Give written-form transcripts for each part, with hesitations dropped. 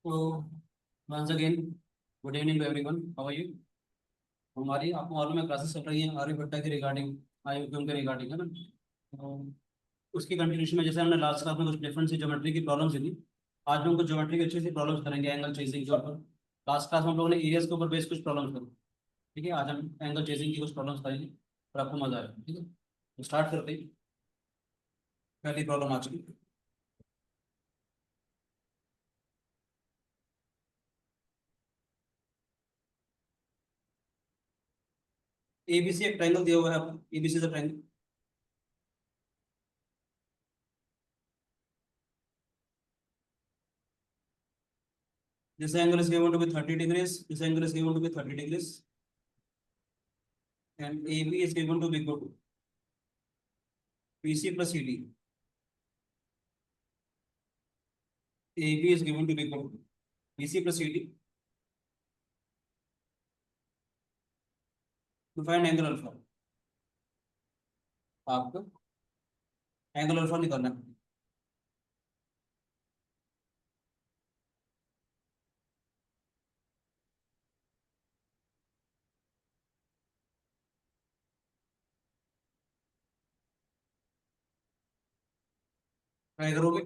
तो once again good evening to everyone, how are you. हमारी आपको मालूम है क्लासेस चल रही हैं आर्यभट्टा के रिगार्डिंग, आयुक्तियों के रिगार्डिंग, है ना। तो उसकी कंटिन्यूशन में जैसे हमने लास्ट क्लास में कुछ डिफरेंट सी ज्योमेट्री की प्रॉब्लम्स थी, आज हम कुछ ज्योमेट्री की अच्छी सी प्रॉब्लम्स करेंगे एंगल चेजिंग के ऊपर। लास्ट क्लास में हम लोगों ने एरियाज के ऊपर बेस कुछ प्रॉब्लम्स करी। ठीक है, आज हम एंगल चेजिंग की कुछ प्रॉब्लम्स करेंगे और आपको मजा आएगा। ठीक है, तो स्टार्ट करते हैं। पहली प्रॉब्लम आज की, एबीसी एक ट्रायंगल दिया हुआ है आपको, एबीसी का triangle. This angle is given to be 30 degrees. This angle is given to be 30 degrees. And AB is given to be equal to BC plus CD. AB is given to be equal to BC plus CD. To find angle alpha, आपको angle alpha निकालना है। Try करोगे?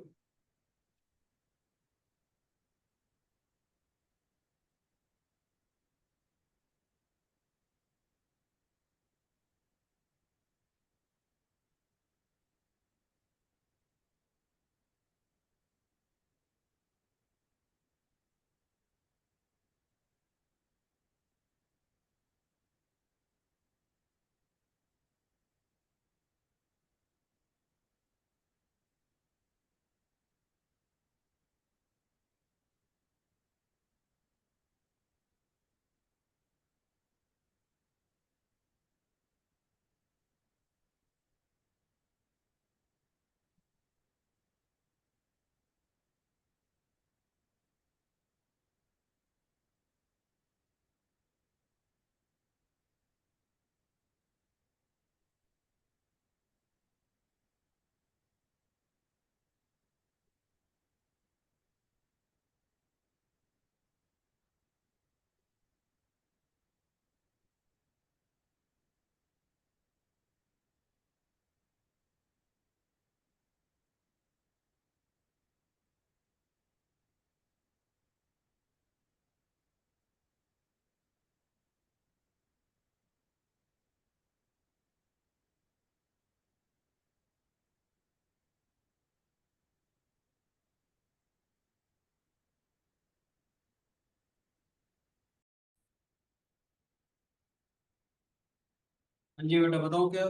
हाँ जी बेटा, बताओ क्या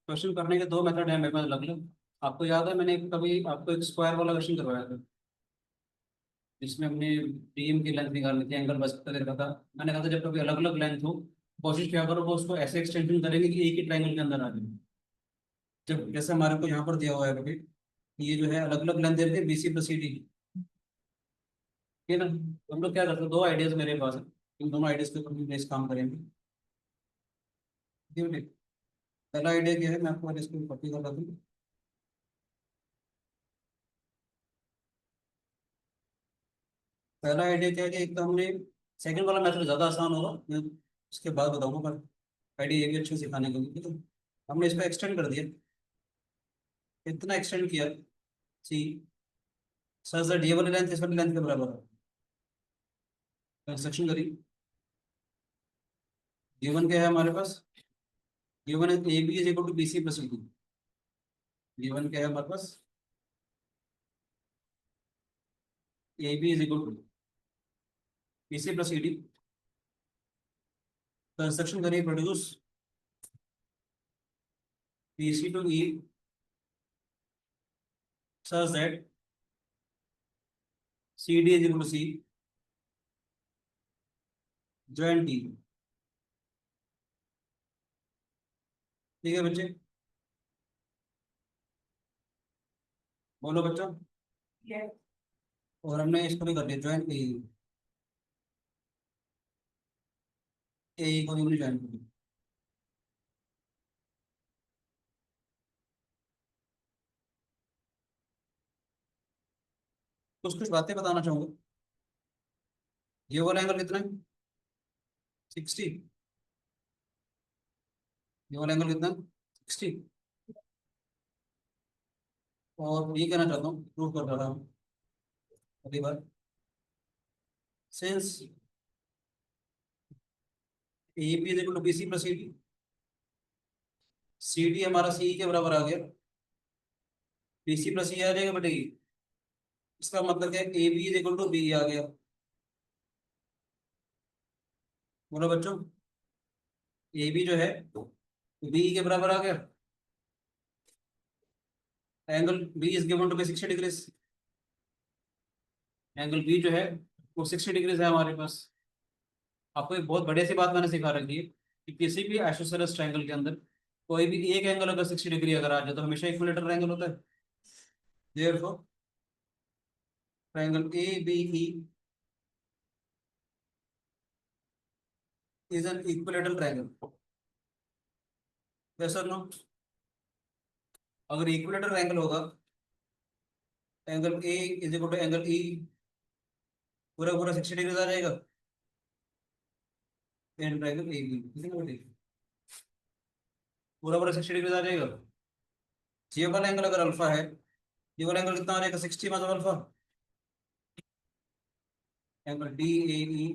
question करने के दो मेथड है मेरे पास अलग अलग। आपको याद है मैंने कभी आपको एक स्क्वायर वाला क्वेश्चन करवाया था, जिसमें हमने डीएम की लेंथ निकालनी थी, एंगल बस दे रखा था। मैंने कहा था जब कभी अलग अलग लेंथ हो, कोशिश किया करो वो उसको ऐसे एक्सटेंशन करेंगे कि एक ही ट्रायंगल के अंदर आ जाए। जब जैसे हमारे को यहाँ पर दिया हुआ है कभी, ये जो है अलग अलग लेंथ दे रखे हैं, बीसी प्लस सी डी। ठीक है ना, तो हम लोग क्या करते हैं, दो आइडियाज मेरे पास है, इन दोनों आइडियाज के ऊपर हम बेस काम करेंगे। ठीक है बेटे? पहला आइडिया क्या है, मैं आपको पहले इसको कॉपी कर दूँ। पहला आइडिया क्या है कि एक तो हमने, सेकंड वाला मेथड ज़्यादा आसान होगा, मैं उसके बाद बताऊंगा, पर आइडिया ये भी अच्छे से सिखाने के लिए। ठीक है, हमने इसको एक्सटेंड कर दिया। इतना एक्सटेंड किया, सी सर सर डी वाली लेंथ इस वाली लेंथ के बराबर है। कंस्ट्रक्शन करी, गिवन क्या है हमारे पास, गिवन है A B is equal to B C plus C D. Given क्या है हमारे पास, A B is equal to B C plus C D. Construction करिए, produce B C to E such that C D is equal to C join T. ठीक है बच्चे, बोलो बच्चों। Yes. और हमने इसको भी कर दिया ज्वाइन ए को भी हमने ज्वाइन कर दिया। कुछ कुछ बातें बताना चाहूंगा। ये वाला एंगल कितना है? 60। ये वाला एंगल कितना है? 60। और ये कहना चाहता हूँ, प्रूव कर रहा हूँ अगली बार। Since A B is equal to B C plus C D, C D हमारा सी के बराबर आ गया, बी सी प्लस सी आ जाएगा बेटे। इसका मतलब क्या है, A B is equal to B आ गया। बोलो बच्चों, ए बी जो है बी के बराबर आ गया। Angle B is given to be 60 degrees. Angle B जो है वो 60 डिग्रीज है हमारे पास। आपको एक बहुत बढ़िया सी बात मैंने सिखा रखी है कि किसी भी आइसोसेलेस ट्रायंगल के अंदर कोई भी एक एंगल अगर 60 डिग्री अगर आ जाए तो हमेशा इक्विलेटरल एंगल होता है। Therefore triangle A B E is an equilateral triangle. Yes और नो? अगर इक्विलेटरल एंगल होगा, angle A is equal to angle E, पूरा पूरा 60 डिग्री आ जाएगा। इन ट्रायंगल ए बी पूरा पूरा 60 डिग्री आ जाएगा। ये वाला एंगल अगर अल्फा है, ये वाला एंगल कितना आ जाएगा? 60 मतलब alpha. Angle D A E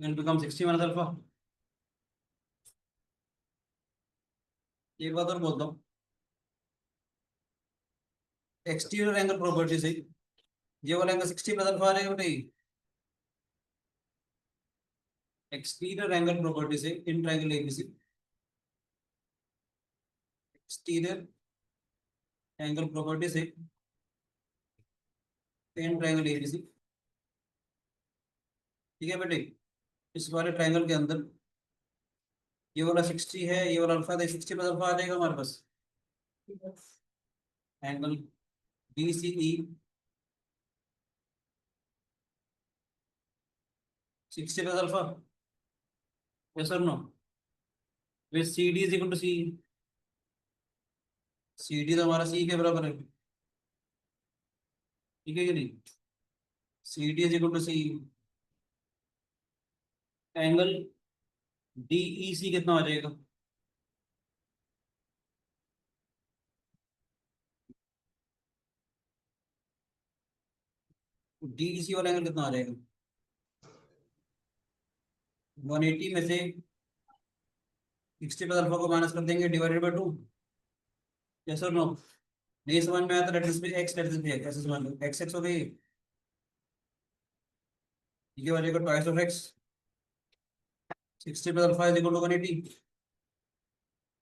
will become 60 minus alpha. एक बात और बोलता हूँ, एक्सटीरियर एंगल प्रॉपर्टी से ये वाला एंगल 60 प्लस अल्फा आ जाएगा बेटा। एक्सटीरियर एंगल प्रॉपर्टी से in triangle ABC, exterior angle property से इन ट्रायंगल एबीसी, ठीक है बेटे। इस वाले ट्रायंगल के अंदर ये वाला 60 है, ये वाला अल्फा है, 60 प्लस अल्फा आ जाएगा हमारे पास। Angle B C E 60 plus alpha. Yes और नो? वे C D is equal to C, C D तो हमारा सी के बराबर है, ठीक है कि नहीं? C D is equal to C. Angle D E C कितना आ जाएगा? डी ई सी वाला एंगल कितना आ जाएगा? 180 में से 60 प्लस अल्फा को माइनस कर देंगे, डिवाइडेड बाय 2। यस और नो? नहीं समझ में आया तो let this be x, let this be x, ऐसे समझ लो, एक्स एक्स हो गई, ये हो जाएगा twice of x. 60 plus alpha is equal to 180,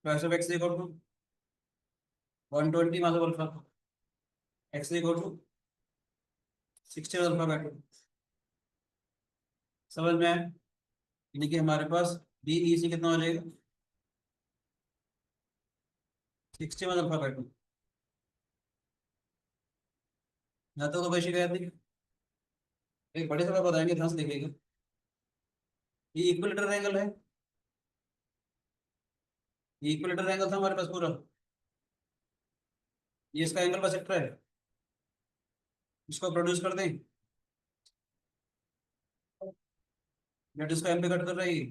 twice of x is equal to 120 minus alpha, x is equal to 60 plus alpha by 2। समझ में आया? यानी कि हमारे पास बी ई सी कितना हो जाएगा? 60 प्लस अल्फा बाय 2। ना तो कोई शिकायत नहीं। एक बड़े से बात बताएंगे, ध्यान से देखिएगा। ये इक्विलेटरल एंगल है, ये इक्विलेटरल एंगल था हमारे पास पूरा। ये इसका एंगल बाइसेक्टर है, इसको प्रोड्यूस कर दें। नेट इसका एम पे कट कर रही है,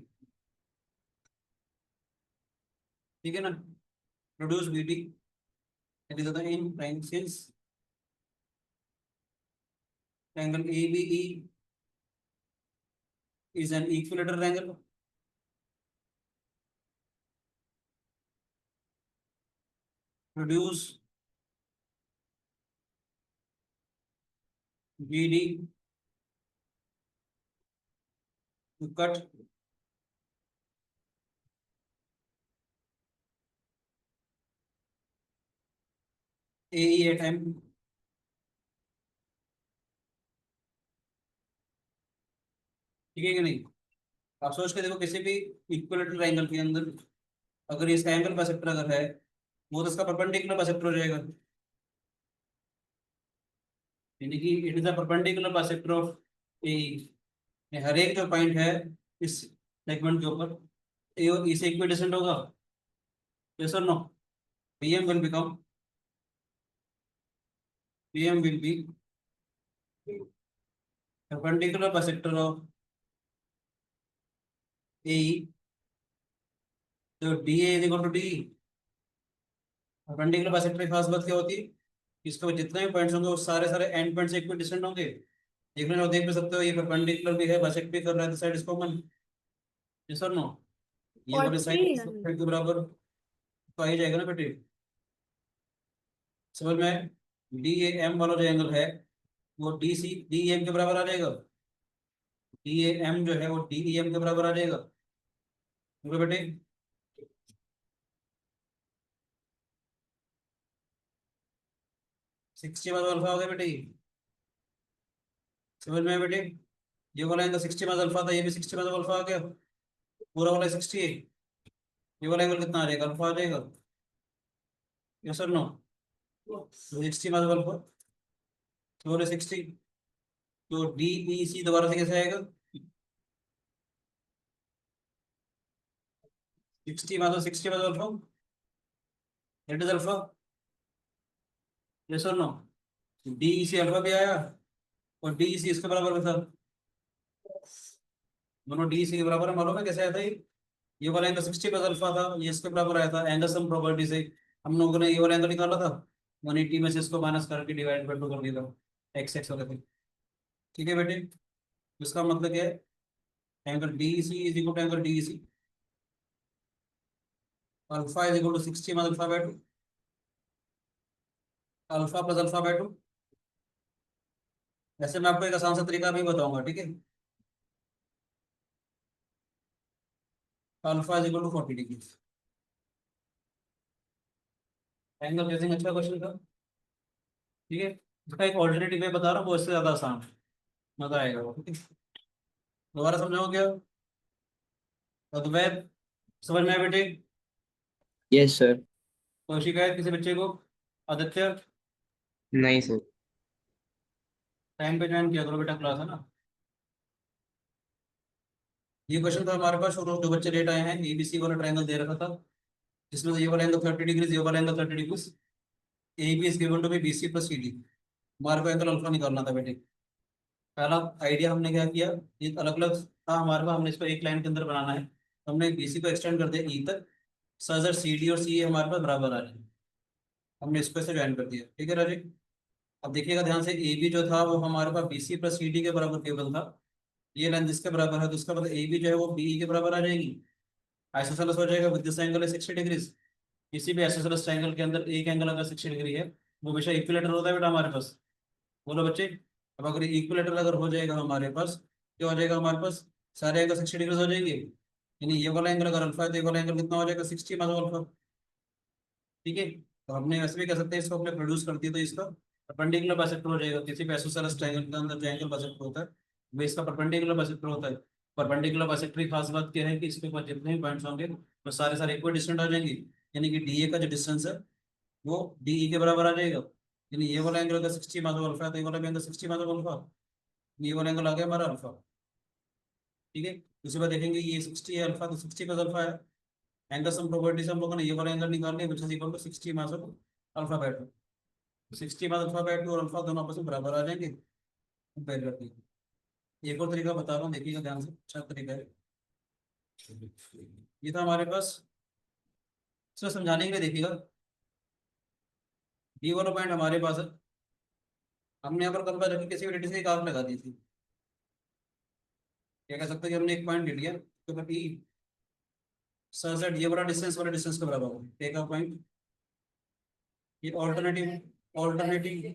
ठीक है ना? Produce B T, it is in prime since angle A B E is an equilateral angle, produce B D to cut AE at M। ठीक है कि नहीं? आप सोच के देखो, किसी भी इक्विलेटरल एंगल के अंदर अगर इसका एंगल बाइसेक्टर अगर है, वो तो इसका परपेंडिकुलर बाइसेक्टर हो जाएगा। यानी कि it is a perpendicular bisector of A. हर एक जो पॉइंट है इस सेगमेंट के ऊपर, ए और ई से इक्विडिस्टेंट होगा। यस और no? BM will become PM will be perpendicular bisector of AE. तो DA is equal to DE. Perpendicular bisector की खास बात क्या होती है? इसके बाद जितने भी पॉइंट्स होंगे वो सारे सारे एंड पॉइंट्स एक भी डिस्टेंट होंगे। देखने और देख भी सकते हो, ये परपेंडिकुलर भी है, बाइसेक्ट भी कर रहा है, तो साइड इज कॉमन। यस और नो? ये वाली साइड 43 के बराबर तो आ ही जाएगा ना बेटे, समझ में? DAM वाला जो एंगल है वो DEM के बराबर आ जाएगा। DAM जो है वो DEM के बराबर आ जाएगा। ओके बेटे, 60 माइनस अल्फा हो गया बेटे, समझ में बेटे? ये वाला एंगल 60 माइनस अल्फा था, ये भी 60 माइनस अल्फा आ गया, पूरा वाला 60 है। ये वाला एंगल कितना आ जाएगा? अल्फा आ जाएगा। यस और नो? 60 माइनस अल्फा तो बोले 60, तो DEC दोबारा से कैसे आएगा? 60 minus alpha, that is alpha. Yes और नो? DEC अल्फा भी आया और DEC इसके बराबर भी था, दोनों DEC के बराबर है। मालूम है कैसे आया था ये वाला एंगल 60 प्लस अल्फा था, ये इसके बराबर आया था एंगल सम प्रॉपर्टी से। हम लोगों ने ये वाला एंगल निकाला था, 180 में से इसको माइनस करके डिवाइड बाय 2 कर दिया था, एक्स एक्स वाले थे। ठीक है बेटे, इसका मतलब क्या है? Angle DEC is equal to angle DEC, alpha is equal to 60 minus alpha by 2, alpha plus alpha by 2। ऐसे मैं आपको एक आसान सा तरीका भी बताऊंगा, ठीक है? Alpha is equal to 40 degree. Angle chasing अच्छा क्वेश्चन था, ठीक है? इसका एक ऑल्टरनेटिव वे बता रहा हूँ, वो इससे ज्यादा आसान है, मजा आएगा वो, ठीक है? दोबारा समझाओ क्या? अद्वैत, समझ में आया बेटे? Yes sir. कोई शिकायत किसी बच्चे को? आदित्य, नहीं सर। टाइम पे ज्वाइन किया करो बेटा, क्लास है ना। ये क्वेश्चन था हमारे पास, और जो बच्चे लेट आए हैं, ABC वाला ट्रायंगल दे रखा था, जिसमें से ये वाला एंगल 30 डिग्री, ये वाला angle 30 degree, AB is given to be BC plus CD। हमारे को एंगल अल्फा निकालना था बेटे। पहला आइडिया हमने क्या किया, ये अलग अलग था हमारे पास, हमने इसको एक लाइन के अंदर बनाना है, तो हमने BC को एक्सटेंड कर दिया E तक, सर CD और CA हमारे पास बराबर आ रहे हैं, हमने इसको से ज्वाइन कर दिया। ठीक है राजीव? अब देखिएगा ध्यान से, AB जो था वो हमारे पास BC प्लस CD के बराबर केवल था, ये लाइन जिसके बराबर है, तो उसका मतलब AB जो है वो BE के बराबर आ जाएगी। आइसोसेलेस हो जाएगा, विद दिस एंगल है 60 डिग्री। किसी भी आइसोसेलेस ट्रायंगल के अंदर एक एंगल अगर 60 डिग्री है, वो हमेशा इक्विलेटरल होता है बेटा हमारे पास। बोलो बच्चे, अब अगर इक्विलेटरल अगर हो जाएगा हमारे पास, क्या हो जाएगा हमारे पास? सारे एंगल 60 डिग्री हो जाएंगे, यानी ये वाला एंगल अगर अल्फा है तो ये वाला एंगल कितना हो जाएगा? 60 माइनस अल्फा। ठीक है, तो हमने ऐसे भी कह सकते हैं, इसको हमने प्रोड्यूस कर दिया तो इसका परपेंडिकुलर बाइसेक्टर हो जाएगा। किसी भी आइसोसेलेस ट्रायंगल के अंदर जो एंगल बाइसेक्टर होता है वो इसका परपेंडिकुलर बाइसेक्टर होता है। परपेंडिकुलर बाइसेक्टर की खास बात क्या है कि इसके पास जितने भी पॉइंट्स होंगे वो सारे सारे इक्वल डिस्टेंट आ जाएंगे, यानी कि DA का जो डिस्टेंस है वो DE के बराबर आ जाएगा। यानी ये वाला एंगल अगर 60 माइनस अल्फा है तो ये वाला भी एंगल 60 माइनस अल्फा, ये वाला एंगल आ गया हमारा अल्फा। ठीक है, उसके बाद देखेंगे ये 60 है अल्फा, तो 60 प्लस अल्फा है, एंगल सम प्रॉपर्टी से हम लोगों ने ये वाला एंगल निकाल लिया, which is equal to 60 minus alpha by 2। 60 minus alpha by 2 और अल्फा दोनों आपस में बराबर आ जाएंगे, कंपेयर करते हैं। एक और तरीका बता रहा हूँ, देखिएगा ध्यान से, अच्छा तरीका है। ये था हमारे पास, इसको समझाने के लिए देखिएगा, डी वाला पॉइंट हमारे पास है, हमने यहाँ पर कंपेयर रखी किसी भी रेडियस की काफ लगा दी थी। क्या कह सकते हैं कि हमने एक पॉइंट ले लिया, तो फिर ई सर सेट ये वाला डिस्टेंस के बराबर होगा, टेक अ पॉइंट। ये ऑल्टरनेटिव ऑल्टरनेटिव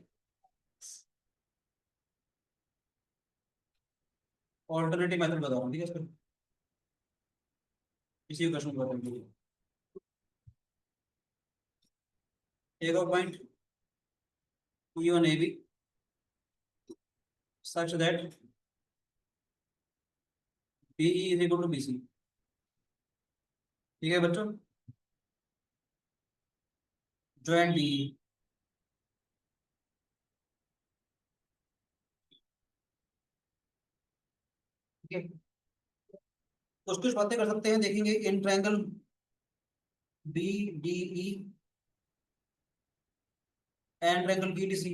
ऑल्टरनेटिव मेथड बता रहा हूँ, ठीक है? इसको इसी क्वेश्चन को बताने के लिए, take a point P on AB such that BE is equal to BC। ठीक है बच्चों, ज्वाइन DE। ठीक है, कुछ कुछ बातें कर सकते हैं, देखेंगे in triangle BDE and triangle BDC,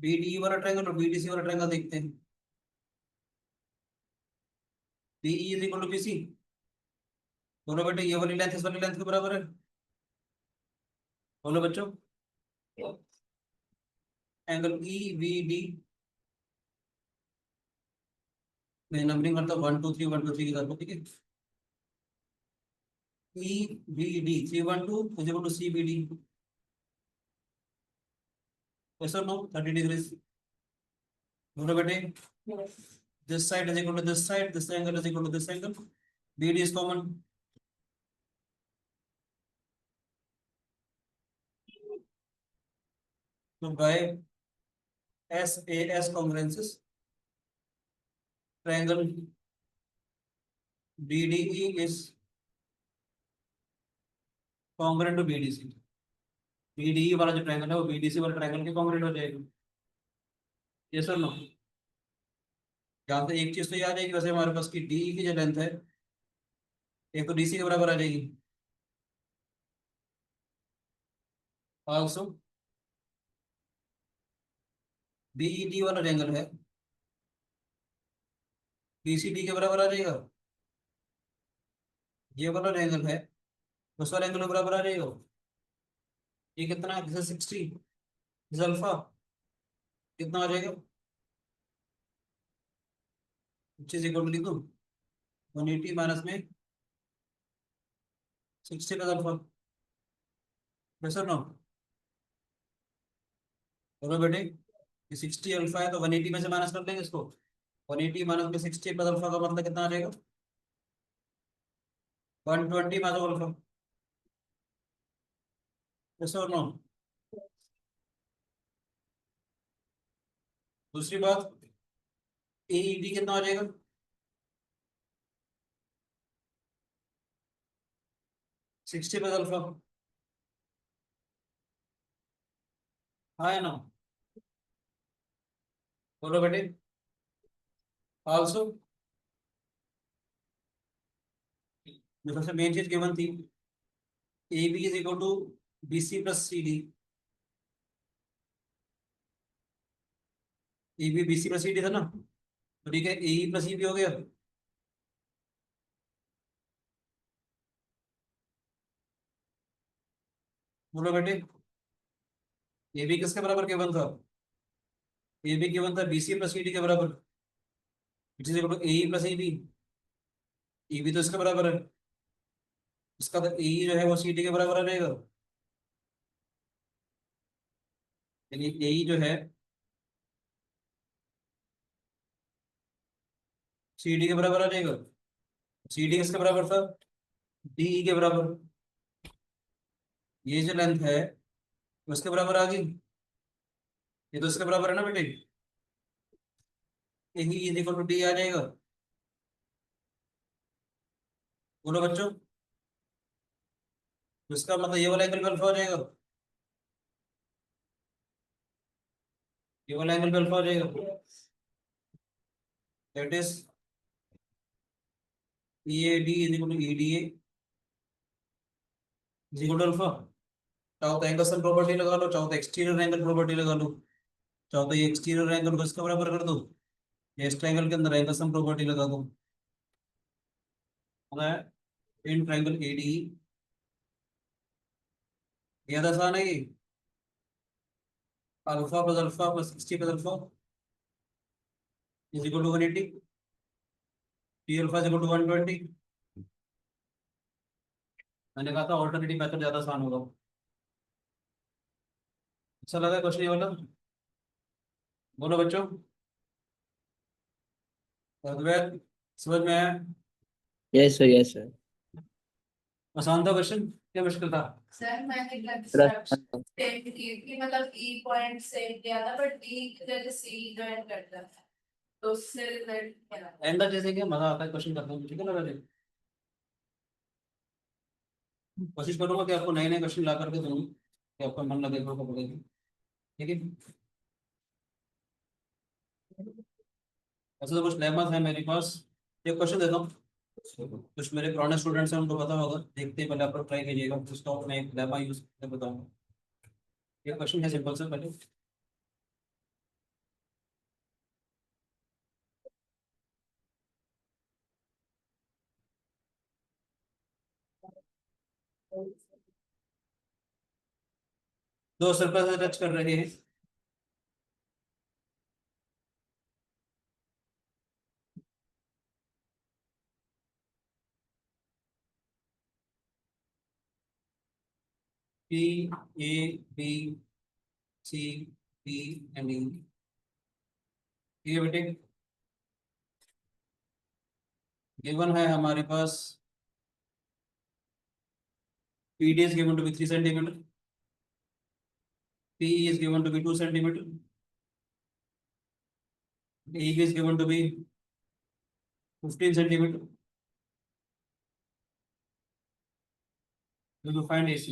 BD वाला ट्रायंगल और बीडीसी वाला ट्रायंगल देखते हैं। BE is equal to BC. बोलो बेटे ये वाली लेंथ इस वाली लेंथ के बराबर है। बोलो बच्चों। एंगल ई बी डी मैं नंबरिंग करता हूँ 1 2 3 के साथ ठीक है। E B D 312 is equal to C B D. Sir no 30 degrees. बोलो बेटे this side is equal to this side, this angle is equal to this angle, BD is common। So by SAS congruences, triangle DDE is congruent to BDC। BDE वाला जो triangle है वो BDC वाले triangle के congruent हो जाएगा। Yes और no. यहाँ से एक चीज तो याद है कि वैसे हमारे पास की DE की जो लेंथ है एक तो DC के बराबर आ जाएगी। ऑल्सो BED वाला ट्रायंगल है BCD के बराबर आ जाएगा। ये वाला ट्रायंगल है उस वाले एंगल के बराबर आ जाएगा। ये कितना है? जैसे 60 अल्फा कितना आ जाएगा? चीज इक्वल टू लिखो 180 माइनस में 60 प्लस अल्फा। Sir no. बोलो बेटे ये 60 अल्फा है तो 180 में से माइनस कर लेंगे इसको। 180 माइनस में 60 प्लस अल्फा का मतलब कितना आ जाएगा? 120 माइनस अल्फा। Sir no. दूसरी बात AED कितना आ जाएगा? 60 प्लस अल्फा। हाँ है ना। बोलो बेटे ऑल्सो जो सबसे मेन चीज गिवन थी AB is equal to BC plus CD। AB BC plus CD था ना तो ठीक है AE प्लस EB हो गया। बोलो बेटे AB किसके बराबर गिवन था? AB गिवन था BC प्लस CD के बराबर which is equal to AE plus EB। EB तो इसके बराबर है इसका तो AE जो है वो CD के बराबर आ जाएगा। यानी AE जो है CD के बराबर आ जाएगा। CD किसके बराबर था? DE के बराबर। ये जो लेंथ है उसके बराबर आ गई। ये तो इसके बराबर है ना बेटे। AE is equal to D आ जाएगा। बोलो बच्चों तो इसका मतलब ये वाला एंगल अल्फा हो जाएगा। ये वाला एंगल अल्फा हो जाएगा। That is EAD is equal to EDA is equal to alpha. चाहो तो एंगल सम प्रॉपर्टी लगा लो चाहो तो एक्सटीरियर एंगल प्रॉपर्टी लगा लो। चाहो तो ये एक्सटीरियर एंगल को इसका बराबर कर दो ये इस ट्रायंगल के अंदर एंगल सम प्रॉपर्टी लगा दो। इन ट्रायंगल ADE ये आसान है ये alpha plus 60 plus alpha is equal to 180। T alpha is equal to 120। मैंने कहा था ऑल्टरनेटिव मेथड ज्यादा आसान होगा। अच्छा लगा क्वेश्चन ये वाला? बोलो बच्चों अद्वैत समझ में आया? Yes sir, yes sir. आसान था क्वेश्चन क्या मुश्किल था? सर मैंने थोड़ा टेन की कि मतलब ई पॉइंट सेव किया था बट डी की जगह सी ज्वाइन करता है तो उससे रिजल्ट क्या एंड जैसे कि मजा आता है क्वेश्चन करने में ठीक है ना वैसे कोशिश करूंगा कि आपको नए नए क्वेश्चन ला करके दूँ कि आपका मन लगे तो पड़ेगी ठीक है। ऐसे तो कुछ लेमस है मेरे पास एक क्वेश्चन देता हूँ कुछ मेरे पुराने स्टूडेंट्स हैं उनको पता होगा देखते ही पहले आप लोग ट्राई कीजिएगा उसका मैं एक लेमा यूज करके बताऊंगा। ये क्वेश्चन है सिंपल से पहले दो सर्कल से टच कर रहे हैं। P, A, B, C, D and E. ठीक है बेटे, गिवन है हमारे पास PD is given to be 3 centimeter, PE is given to be 2 centimeter, AB is given to be 15 centimeter. We will find AC.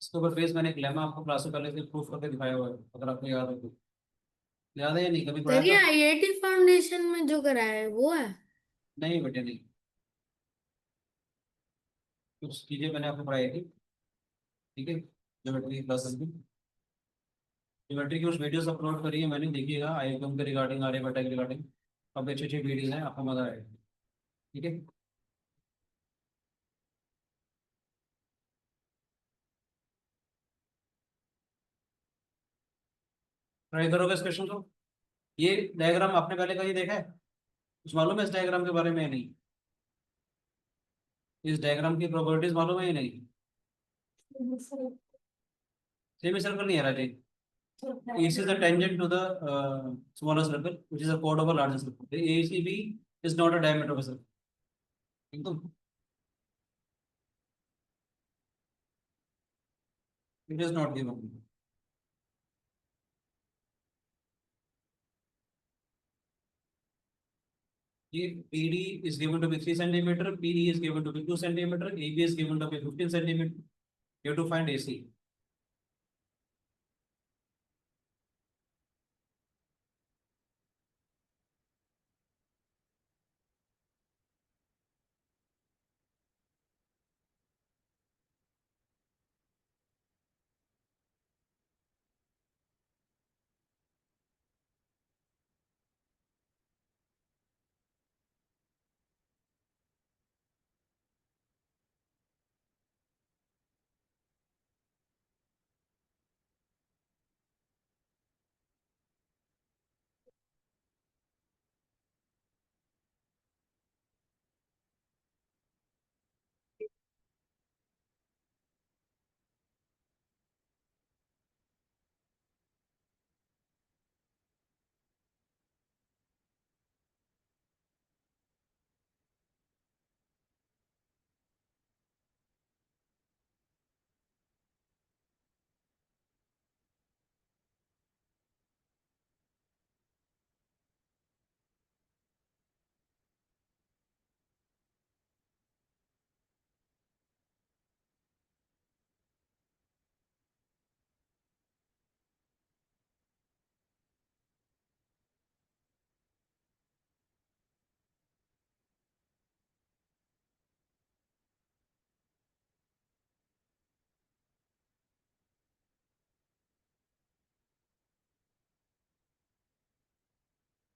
इसके ऊपर बेस मैंने एक lemma आपको क्लास से पहले से प्रूफ करके दिखाया हुआ है, अगर आपको याद हो तो। याद है या नहीं, कभी पढ़ाया सर ये था? आईआईटी फाउंडेशन में जो कराया है वो है? नहीं बेटे नहीं, कुछ चीजें मैंने आपको पढ़ाई थी। ठीक है, ज्योमेट्री की क्लासेस में ज्योमेट्री की कुछ वीडियोस अपलोड करी है मैंने, देखिएगा आईएफएम के रिगार्डिंग, आर्यभट्ट के रिगार्डिंग। अब अच्छी अच्छी वीडियोस हैं, आपको मजा आएगा। ठीक है, ट्राई करोगे इस क्वेश्चन को? ये डायग्राम आपने पहले कहीं देखा है? कुछ मालूम है इस डायग्राम के बारे में या नहीं? इस डायग्राम की प्रॉपर्टीज मालूम है या नहीं? सेमी सर्कल नहीं है Rajesh. AC is a tangent to the smaller circle, which is a chord of a larger circle. The ACB is not a diameter of a circle. एकदम, it is not given. ये PD is given to be 3 centimeter, PE is given to be 2 centimeter, AB is given to be 15 centimeter. You have to find AC.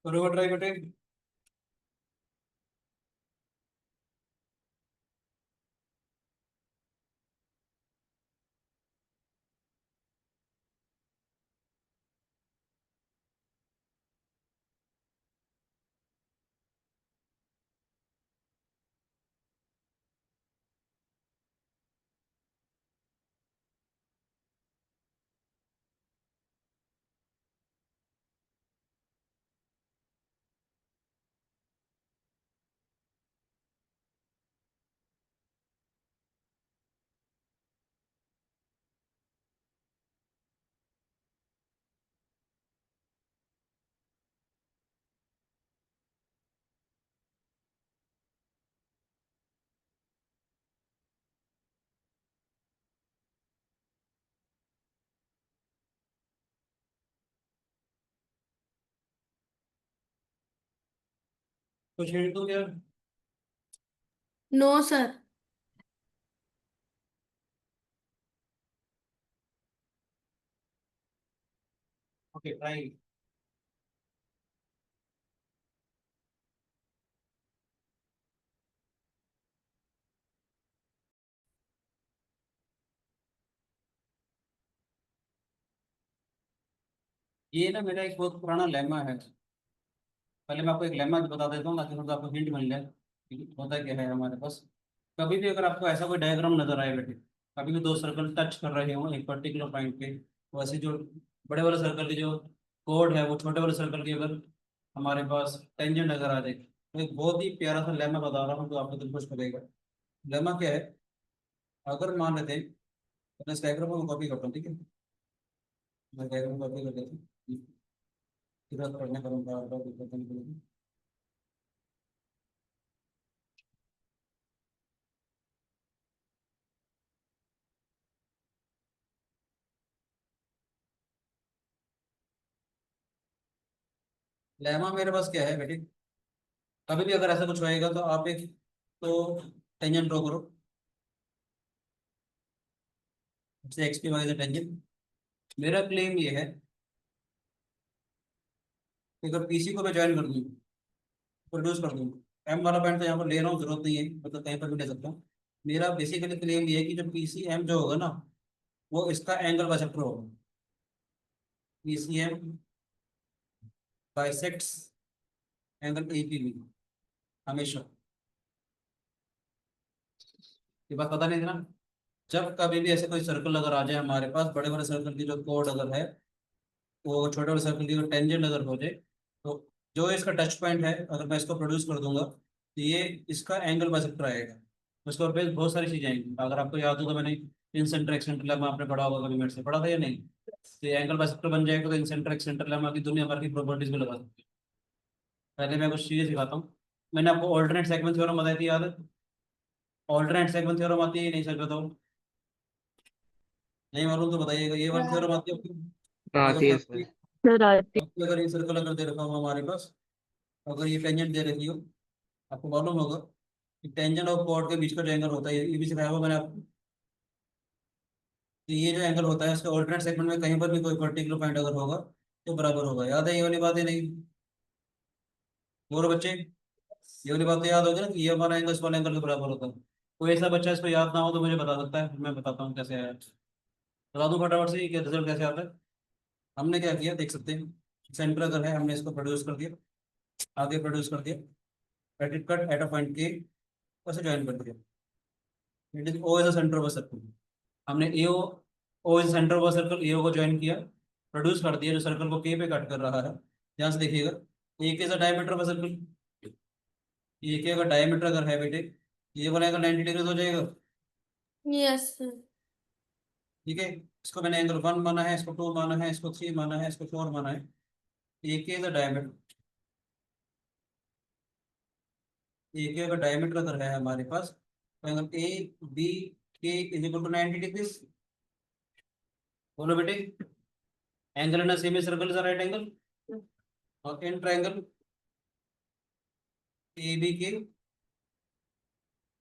करोगे try बेटे? कुछ hint दूं यार? No sir. Okay try. ये ना मेरा एक बहुत पुराना लेमा है। पहले मैं आपको एक लेमा बता देता हूँ ताकि थोड़ा आपको हिंट मिल जाए कि होता क्या है हमारे पास। कभी भी अगर आपको ऐसा कोई डायग्राम नजर आए बेटे, कभी भी दो सर्कल टच कर रहे हो एक पर्टिकुलर पॉइंट पे, वैसे जो बड़े वाले सर्कल की जो कोड है वो छोटे वाले सर्कल की अगर हमारे पास टेंजेंट अगर आ जाए, तो एक बहुत ही प्यारा सा लेमा बता रहा हूँ तो आपको दिल खुश करेगा। लेमा क्या है, अगर मान लेते हैं, तो इस डायग्राम को कॉपी करता हूँ, ठीक है। मैं डायग्राम कॉपी कर देता हूँ, फिर पढ़ने करूँगा दिक्कत नहीं पड़ेगी। लेमा मेरे पास क्या है बेटे, कभी भी अगर ऐसा कुछ होएगा तो आप एक तो टेंजेंट ड्रॉ करो, जैसे एक्स पी वाई टेंजेंट। मेरा क्लेम ये है कि अगर पीसी को मैं ज्वाइन कर दूँ, प्रोड्यूस कर दूँ, एम वाला पॉइंट तो यहाँ पर ले रहा हूँ, जरूरत नहीं है, मतलब कहीं पर भी ले सकता हूँ। मेरा बेसिकली क्लेम ये है कि जो पी सी एम जो होगा ना, वो इसका एंगल बाइसेक्टर होगा। P C M bisects angle A P B हमेशा। ये बात पता नहीं थी ना। जब कभी भी ऐसे कोई सर्कल अगर आ जाए हमारे पास, बड़े बड़े सर्कल की जो कोड अगर है, वो छोटे वाले सर्कल की टेंजेंट अगर हो जाए, तो जो इसका टच पॉइंट है अगर मैं इसको प्रोड्यूस कर दूंगा तो ये इसका एंगल बाइसेक्टर आएगा। उसके ऊपर बहुत सारी चीजें आएंगी, अगर आपको याद होगा मैंने इन सेंटर एक्सेंटर लेमा आपने पढ़ा होगा कभी मेरे से पढ़ा था या नहीं। तो ये एंगल बाइसेक्टर बन जाएगा तो इन सेंटर एक्सेंटर लेमा की दुनिया भर की प्रॉपर्टीज भी लगा सकते हैं। पहले मैं कुछ चीजें सिखाता हूँ। मैंने आपको ऑल्टरनेट सेगमेंट थ्योरम बताई थी, याद है? ऑल्टरनेट सेगमेंट थ्योरम आती है नहीं सर, बताओ। नहीं मालूम तो बताइएगा, ये वाली थ्योरम आती है आपको? आती है देखो सर। सर आती आपको अगर ये सर्कल अगर दे रखा हो हमारे पास, अगर ये टेंजेंट दे रखी हो, आपको मालूम होगा कि टेंजेंट और कॉर्ड के बीच का जो एंगल होता है, ये भी सिखाया हुआ मैंने आपको। तो ये जो एंगल होता है उसके ऑल्टरनेट सेगमेंट में कहीं पर भी कोई पर्टिकुलर पॉइंट अगर होगा तो बराबर होगा। याद है ये वाली बात है नहीं? बोलो बच्चे, ये वाली बात तो याद होगी ना कि ये वाला एंगल इस वाले एंगल के बराबर होता है। कोई ऐसा बच्चा इसको याद ना हो तो मुझे बता सकता है, मैं बताता हूँ कैसे आया। बता दूँ फटाफट से कि रिजल्ट कैसे आता है। हमने क्या किया देख सकते हैं, सेंटर अगर है हमने इसको प्रोड्यूस कर दिया, आगे प्रोड्यूस कर दिया, at cut at a point के, उसे ज्वाइन कर दिया। It is O as a centre of circle. हमने A O as centre of circle A को ज्वाइन किया, प्रोड्यूस कर दिया जो सर्कल को के पे कट कर रहा है। ध्यान से देखिएगा, ए के डायमीटर ऑफ सर्कल, ए के अगर डायमीटर अगर है बेटे, ये बनाएगा 90 डिग्री हो जाएगा। Yes sir. ठीक है, इसको मैंने एंगल 1 माना है, इसको 2 माना है, इसको 3 माना है, इसको 4 माना है। ए के डायमीटर, ए के अगर डायमीटर अगर है हमारे पास, तो angle A B K is equal to 90 degree. बोलो बेटे, angle in semicircle is right angle, और in triangle A B K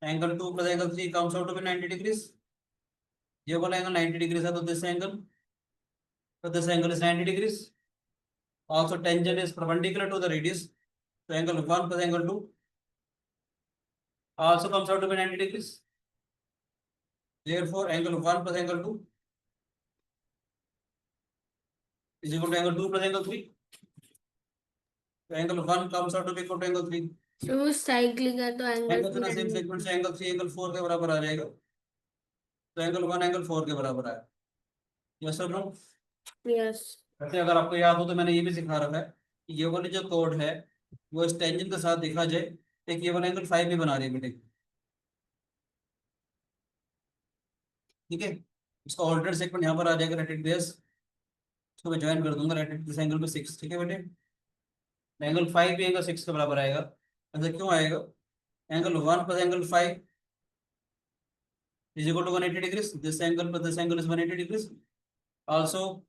angle 2 plus angle 3 comes out to be 90 degree. ये वाला एंगल 90 डिग्री है, तो this angle is 90 degree. Also tangent is perpendicular to the radius, तो angle 1 plus angle 2 also comes out to be 90 degrees. Therefore, angle 1 plus angle 2 is equal to angle 2 plus angle 3. So angle 1 comes out to be equal to angle 3. तो वो cyclic है तो angle angle same segment से angle 3 angle 4 के बराबर आ जाएगा, तो एंगल 1 एंगल 4 के बराबर आया। Yes sir no? यस। वैसे अगर आपको याद हो तो मैंने ये भी सिखा रखा है कि ये वाली जो कोड है वो इस टेंजेंट के साथ देखा जाए, एक ये वाला एंगल 5 भी बना रही है बेटे। ठीक है, इसका ऑल्टरनेट सेगमेंट यहाँ पर आ जाएगा रेटेड बेस, इसको मैं ज्वाइन कर दूंगा रेटेड दिस एंगल पे 6। ठीक है बेटे, एंगल 5 भी एंगल 6 के बराबर आएगा। ऐसा क्यों आएगा? Angle 1 plus angle 5 is equal to 180 degrees. This angle plus this angle is 180 degrees. Also,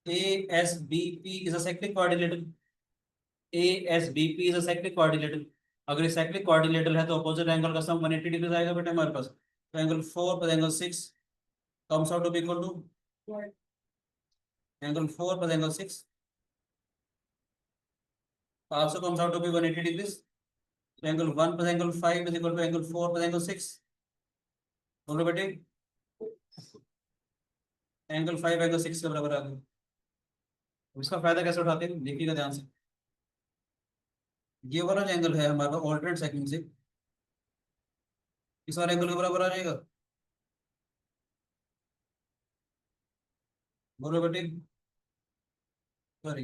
ASBP is a cyclic quadrilateral. ASBP is a cyclic quadrilateral. अगर साइक्लिक क्वाड्रिलेटरल है तो अपोजिट एंगल का सम 180 डिग्री आएगा बेटा हमारे पास। तो angle 4 plus angle 6 comes out to be equal to angle 4 plus angle 6 also comes out to be 180 degrees. So angle 1 plus angle 5 is equal to angle 4 plus angle 6. बोलो बेटे, angle 5 angle 6 के बराबर आ गया। इसका फायदा कैसे उठाते हैं देखिएगा ध्यान से। ये वाला जो एंगल है हमारा ऑल्टरनेट सेगमेंट से इस वाले एंगल के बराबर आ जाएगा। बोलो बेटे, सॉरी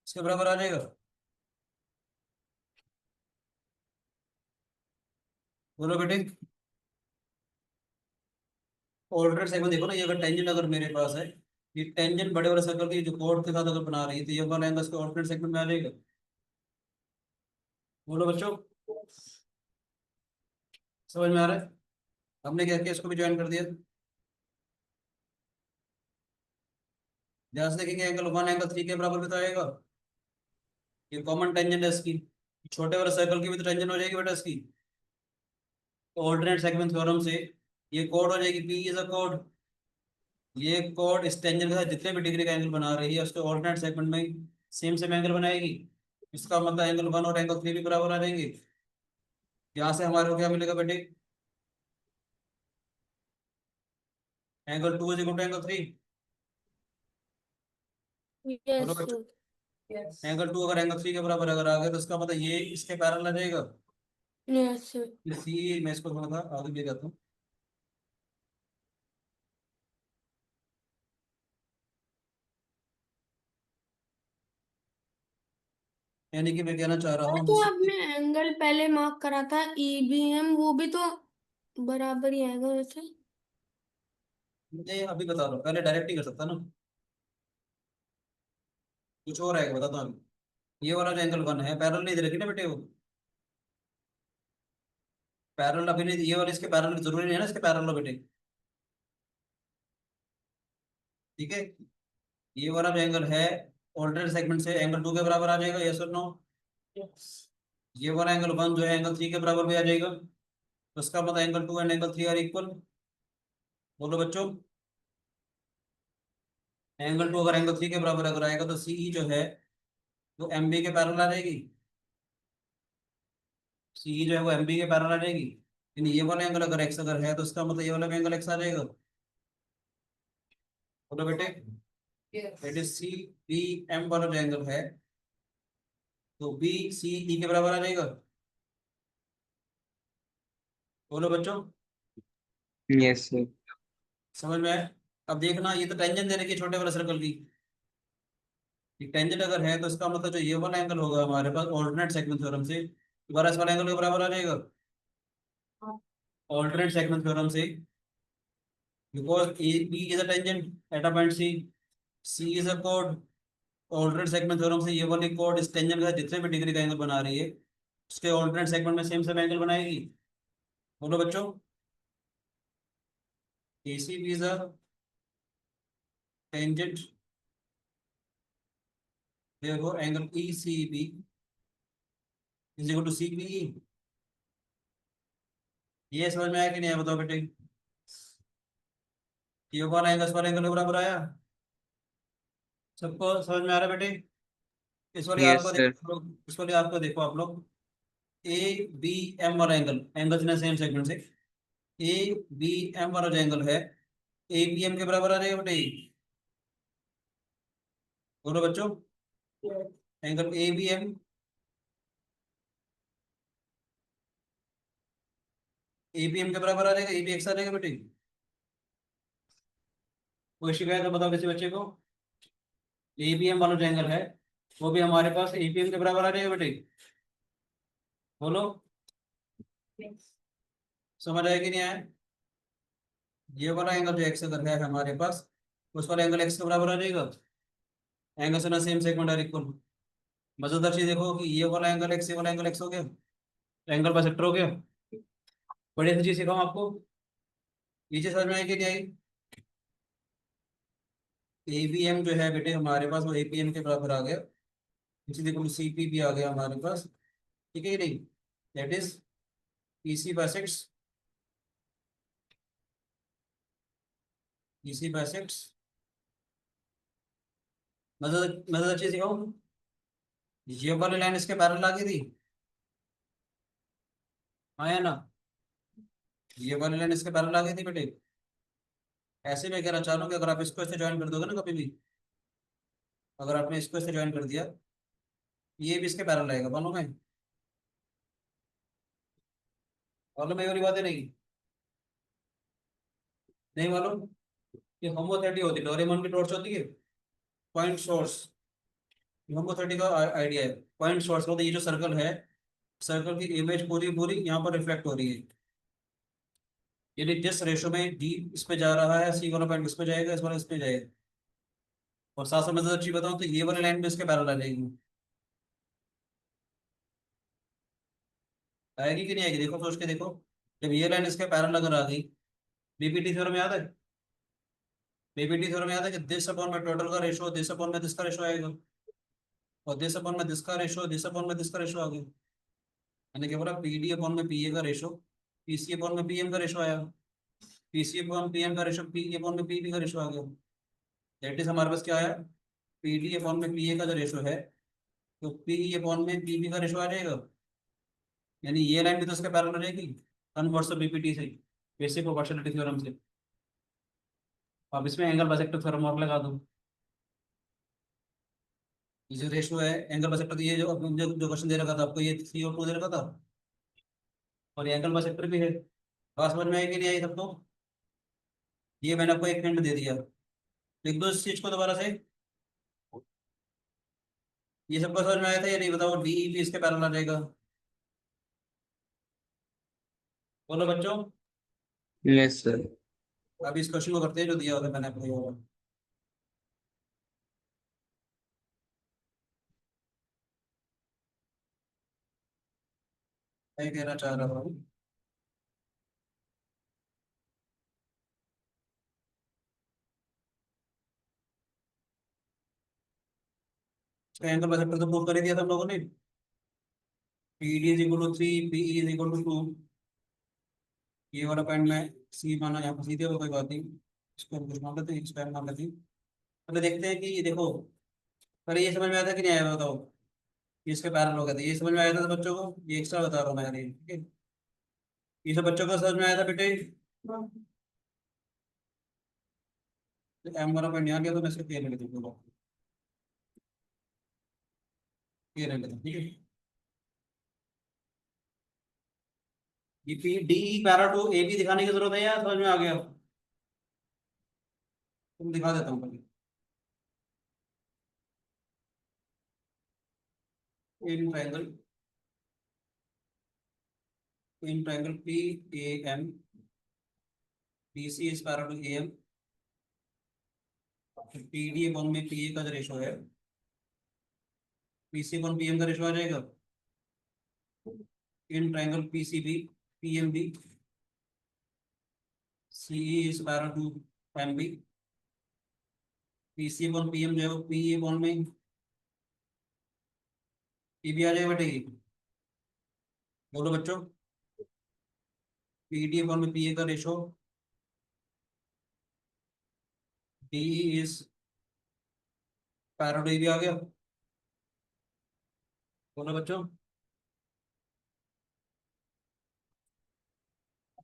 इसके बराबर आ जाएगा। बोलो बेटे, ऑल्टरनेट सेगमेंट देखो ना, ये अगर टेंजेंट अगर मेरे पास है, ये टेंजेंट बड़े वाले सर्कल की जो कोड के साथ अगर बना रही है तो ये वाला एंगल इसके ऑल्टरनेट सेगमेंट में आ जाएगा। बोलो बच्चों, समझ में आ रहा है? हमने क्या किया, इसको भी ज्वाइन कर दिया। ध्यान से देखेंगे, एंगल 1 एंगल 3 के बराबर भी तो आएगा। ये कॉमन टेंजेंट है इसकी, छोटे वाले सर्कल की भी तो टेंजेंट हो जाएगी बेटा इसकी। तो ऑल्टरनेट सेगमेंट थ्योरम से ये कोड हो जाएगी, पी इज अ कोड। ये कोड इस टेंजेंट के साथ जितने भी डिग्री का एंगल बना रही है उसके ऑल्टरनेट सेगमेंट में सेम सेम एंगल बनाएगी। इसका मतलब एंगल 1 और एंगल 3 भी बराबर आ जाएंगे। यहाँ से हमारे को क्या मिलेगा बेटे, angle 2 is equal to angle 3। बोलो Yes, बच्चों, sir. Yes. एंगल 2 अगर एंगल 3 के बराबर अगर आ गया तो इसका मतलब ये इसके पैरेलल आ जाएगा। Yes, sir. सी मैं इसको थोड़ा सा आगे ले जाता हूँ। यानी कि मैं कहना चाह रहा हूँ तो आपने एंगल पहले मार्क करा था EBM, वो भी तो बराबर ही आएगा वैसे। मुझे अभी बता रहा हूँ, पहले डायरेक्ट ही कर सकता ना, कुछ और आएगा बताता हूँ अभी। ये वाला जो एंगल 1 है पैरेलल नहीं दे रखी ना बेटे, वो पैरेलल अभी नहीं, ये वाला इसके पैरेलल जरूरी नहीं है ना, इसके पैरेलल बेटे, ठीक है। ये वाला जो एंगल है ऑल्टरनेट सेगमेंट से एंगल 2 के बराबर आ जाएगा, यस और नो। Yes. ये वाला एंगल 1 जो है एंगल 3 के बराबर भी आ जाएगा, तो इसका मतलब angle 2 and angle 3 are equal. बोलो बच्चों, एंगल 2 अगर एंगल 3 के बराबर अगर आएगा तो सी जो है वो एम बी के पैरेलल आ जाएगी। सी जो है वो एम बी के पैरेलल आ जाएगी। यानी ये वाला एंगल अगर एक्स अगर है तो इसका मतलब ये वाला भी एंगल एक्स आ जाएगा। बोलो बेटे, Yes. It is C B M वाला जो एंगल है तो बी सी ई के बराबर आ जाएगा। बोलो बच्चों, Yes, sir. समझ में आया? अब देखना, ये तो टेंजेंट देने की छोटे वाले सर्कल की, ये टेंजेंट अगर है तो इसका मतलब जो ये वाला एंगल होगा हमारे पास ऑल्टरनेट सेगमेंट थ्योरम से दोबारा इस वाले एंगल के बराबर आ जाएगा। ऑल्टरनेट सेगमेंट थ्योरम से, because A B is a tangent at a point C, C is a कोड। ऑल्टरनेट सेगमेंट थ्योरम से ये वाली कोड इस टेंजेंट के साथ जितने भी डिग्री का एंगल बना रही है उसके ऑल्टरनेट सेगमेंट में सेम सेम एंगल बनाएगी। बोलो बच्चों, A C B is a tangent, therefore angle ECB is equal to CPE। ये समझ में आया कि नहीं आया बताओ बेटे? ये वाला एंगल इस वाले एंगल के बराबर आया? सबको समझ में आ रहा है बेटे? इस वाले आर्क Yes, को sir. देखो आप लोग, इस वाले आर्क को देखो आप लोग, ए बी एम वाला एंगल, एंगल्स ने सेम सेगमेंट से, ए बी एम वाला जो एंगल है ए बी एम के बराबर आ जाएगा बेटे। बोलो बच्चों, angle A B M, A B M के बराबर आ जाएगा, ए बी एक्स आ जाएगा बेटे। कोई शिकायत है बताओ किसी बच्चे को? ए बी एम वाला जो एंगल है वो भी हमारे पास ए बी एम के बराबर आ जाएगा बेटे। बोलो, Yes. समझ आया कि नहीं आया? ये वाला एंगल जो एक्स अगर है हमारे पास उस वाला एंगल एक्स के बराबर आ जाएगा। एंगल से ना सेम सेगमेंट आर इक्वल। मजेदार चीज देखो कि ये वाला एंगल एक्स, ये वाला एंगल एक्स हो गया, एंगल बाइसेक्टर हो गया। बड़ी सी चीज सिखाऊं आपको, ये चीज समझ में आई कि नहीं आई? ए बी एम जो है बेटे हमारे पास वो ए पी एम के बराबर आ गया, इसी देखो सी पी भी आ गया हमारे पास, ठीक है कि नहीं? That is P C bisects, P C bisects. मजेदार चीज सिखाऊं, ये वाली लाइन इसके पैरेलल आ गई थी, आया ना? ये वाली लाइन इसके पैरेलल आ गई थी बेटे। ऐसे मैं कह रहा चाह रहा हूँ कि अगर आप इसको ऐसे ज्वाइन कर दोगे ना कभी भी, अगर आपने इसको ऐसे ज्वाइन कर दिया, ये भी इसके पैरेलल रहेगा, मालूम है? मालूम है ये वाली बात है? नहीं, नहीं मालूम? ये होमोथेटी होती है, डोरेमोन की टॉर्च होती है, पॉइंट सोर्स। होमोथेटी का आइडिया है, पॉइंट सोर्स मतलब ये जो सर्कल है, सर्कल की इमेज पूरी पूरी यहाँ पर रिफ्लेक्ट हो रही है। यानी जिस रेशो में डी इसमें जा रहा है, सी वाला पॉइंट इसमें जाएगा, इस वाला इसमें जाएगा। और साथ साथ मैं अच्छी बताऊँ तो ये वाली लाइन भी इसके पैरेलल आ जाएगी। आएगी कि नहीं आएगी, देखो सोच के देखो। जब ये लाइन इसके पैरेलल अगर आ गई, बीपीटी थ्योरम याद है? बीपीटी थ्योरम याद है कि दिस अपॉन में टोटल का रेशो, दिस अपॉन में दिस का रेशो आएगा, और दिस अपॉन में दिस का रेशो, दिस अपॉन में दिस का रेशो आ गया। मैंने क्या बोला, पीडी अपॉन में पीए का रेशो, पीसी अपॉन में पीएम का रेशो आया, पीसी अपॉन पीएम का रेशो, पी अपॉन में पीबी का रेशो आ गया। दैट इज हमारे पास क्या आया, पीडी अपॉन में पीए का जो रेशो है, तो पी अपॉन में पीबी का रेशो आ जाएगा। यानी ये लाइन भी तो इसके पैरेलल रहेगी, कन्वर्स ऑफ बीपीटी से, बेसिक प्रोपोर्शनलिटी थ्योरम से। अब इसमें एंगल बाइसेक्टर थ्योरम और लगा दो। ये जो रेशो है एंगल बाइसेक्टर, ये जो क्वेश्चन दे रखा था आपको, ये CO2 दे रखा था, और ये एंगल बाइसेक्टर भी है। बात समझ में आई कि नहीं आई सबको? ये मैंने आपको एक हिंट दे दिया, लिख दो इस चीज को दोबारा से। ये सबको समझ में आया था या नहीं बताओ? डीई भी इसके पैरेलल आ जाएगा। बोलो बच्चों। Yes sir. अभी इस क्वेश्चन को करते हैं जो दिया होगा मैंने आपको, ये वाला। मैं कहना चाह रहा हूँ, इसका एंगल बाइसेक्टर तो प्रूव कर ही दिया था हम लोगों ने। P D is equal to 3, P is equal to 2। ये वाला पॉइंट में सी माना यहाँ पर सीधे हो, कोई बात नहीं, इसको हम कुछ मान लेते हैं, इस पॉइंट मान लेते हैं। पहले देखते हैं कि ये देखो, पहले ये समझ में आया था कि नहीं आया बताओ? ये इसके पैरेलल हो गया था, ये समझ में आया था बच्चों को? ये एक्स्ट्रा बता रहा हूँ मैं, नहीं ठीक है? ये सब बच्चों को समझ में आया था बेटे? एम वाला पॉइंट यहाँ गया तो मैं इसको के ले लेता हूँ, के ले लेता हूँ, ठीक है? ये P D para to A B दिखाने की जरूरत है या समझ में आ गया? तुम दिखा देता हूँ पहले। In triangle P A M, B C is para to A M, P D upon में पी ए का जो रेशो है, P C upon P M का रेशो आ जाएगा। In triangle P C B, P M B, C is para to M B, P C upon P M जो है वो पी ए अपॉन में पी बी आ जाएगा बेटे। बोलो बच्चों, पी डी अपॉन में पी ए का ratio, D is para to A B आ गया। बोलो बच्चों,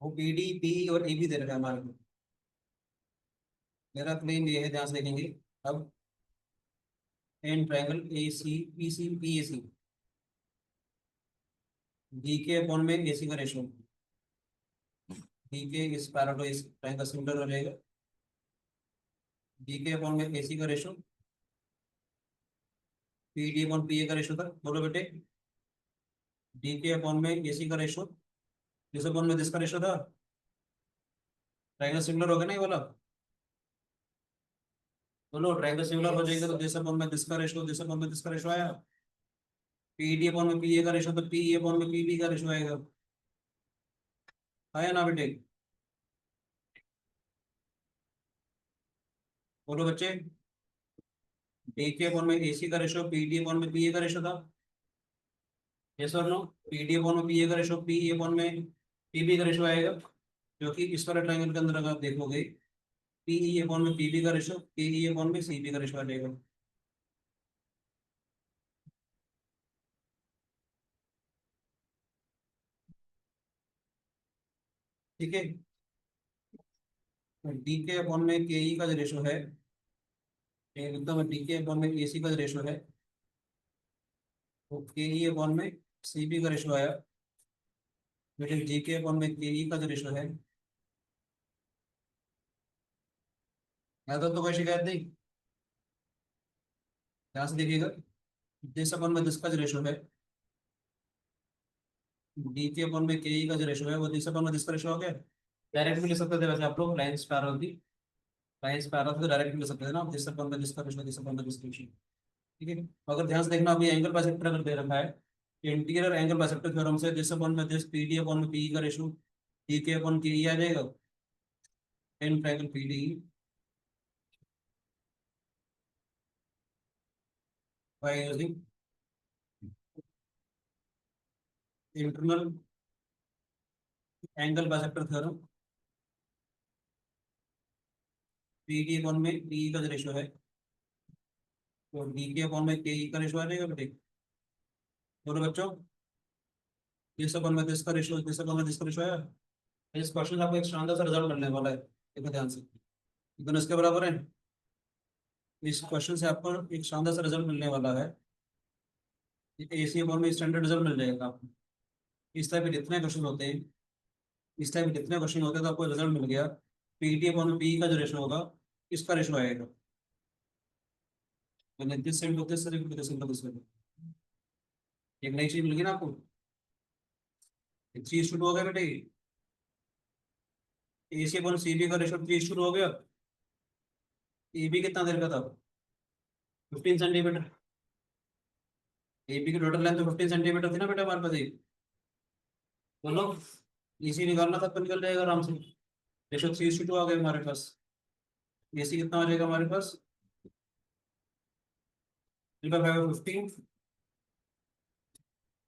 वो पी डी पी और ए बी दे रखा है हमारे को। मेरा प्लेन ये है, ध्यान से देखेंगे। अब in triangle A C P C P A C, D के अपॉन में ए सी का रेशो, डी के इस पैरा टू इस ट्रायंगल सिमिलर हो जाएगा। डी के अपॉन में ए सी का ratio, P D upon P A का रेशो था। बोलो बेटे, डी के अपॉन में ए सी का रेशो, जिस अपॉन में जिसका रेशो था, ट्रायंगल सिमिलर हो गया ना ये वाला? बोलो, ट्रायंगल सिमिलर हो जाएगा तो जिस अपॉन में जिसका रेशो, जिस अपॉन में जिसका रेशो आया, पी डी अपॉन में पी ए का रेशो तो पी ए अपॉन में पी बी का रेशो आएगा। आया ना बेटे? बोलो बच्चे, डी के अपॉन में ए सी का रेशो, पी डी अपॉन में पी ए का रेशो था। यस और नो? पी डी अपॉन में पी ए का रेशो, पी अपॉन में पी बी का रेशो आएगा, जो कि इस वाले ट्रायंगल के अंदर अगर आप देखोगे, पी ई अपॉन में पी बी का रेशो, पी ई अपॉन में सी बी का रेशो आ जाएगा। ठीक है? डी के अपॉन में के ई का जो रेशो है, एकदम डी के अपॉन में ए सी का जो रेशो है, तो के ई अपॉन में सी बी का रेशो आया, बेटे जी के अपॉन में के ई का जो रेशो है, यहाँ तो कोई शिकायत नहीं। ध्यान से देखिएगा, दिस अपॉन में दिस का जो रेशो है, डी के अपॉन में के ई का जो रेशो है वो दिस अपॉन में दिस का रेशो हो गया। डायरेक्ट भी लिख सकते थे वैसे आप लोग, लाइन्स पैरेलल थी, लाइन्स पैरेलल तो डायरेक्ट भी लिख सकते थे ना, दिस अपॉन में दिस का रेशो, दिस अपॉन में दिस का रेशो। ठीक है, अगर ध्यान से देखना अभी एंगल बाइसेक्टर अगर दे रखा है, इंटीरियर एंगल बाइसेक्टर थ्योरम से दिस अपॉन में दिस पी डी अपॉन में पी का रेशो डी के अपॉन के ई आ जाएगा, ten triangle P D by using internal angle bisector theorem, P D upon में पी का जो रेशो है, तो डी के अपॉन में के ई का रेशो आ जाएगा बेटे। बोलो बच्चों, दिस अपॉन में दिस का रेशो, दिस अपॉन में दिस का रेशो आया। इस क्वेश्चन से आपको एक शानदार सा रिजल्ट मिलने वाला है, देखो ध्यान से, दोनों इसके बराबर है। इस क्वेश्चन से आपको एक शानदार सा रिजल्ट मिलने वाला है, ए सी अपॉन में स्टैंडर्ड रिजल्ट मिल जाएगा आपको। इस टाइप के जितने क्वेश्चन होते हैं, इस टाइप के जितने क्वेश्चन होते हैं तो आपको रिजल्ट मिल गया, पी टी अपॉन पी का जो रेशो होगा इसका रेशो आएगा, मैंने this into this into this into this, एक नई चीज मिल गई ना आपको, थ्री शुरू हो गया बेटे, ए सी अपॉन सी बी का रेशो थ्री शुरू हो गया, ए बी कितना देर का था, 15 सेंटीमीटर, ए बी की टोटल लेंथ तो 15 सेंटीमीटर थी ना बेटा हमारे पास, बोलो इसी निकालना था तो निकल जाएगा आराम से। रेशो थ्री टू आ गए हमारे पास, एसी कितना आ जाएगा हमारे पास,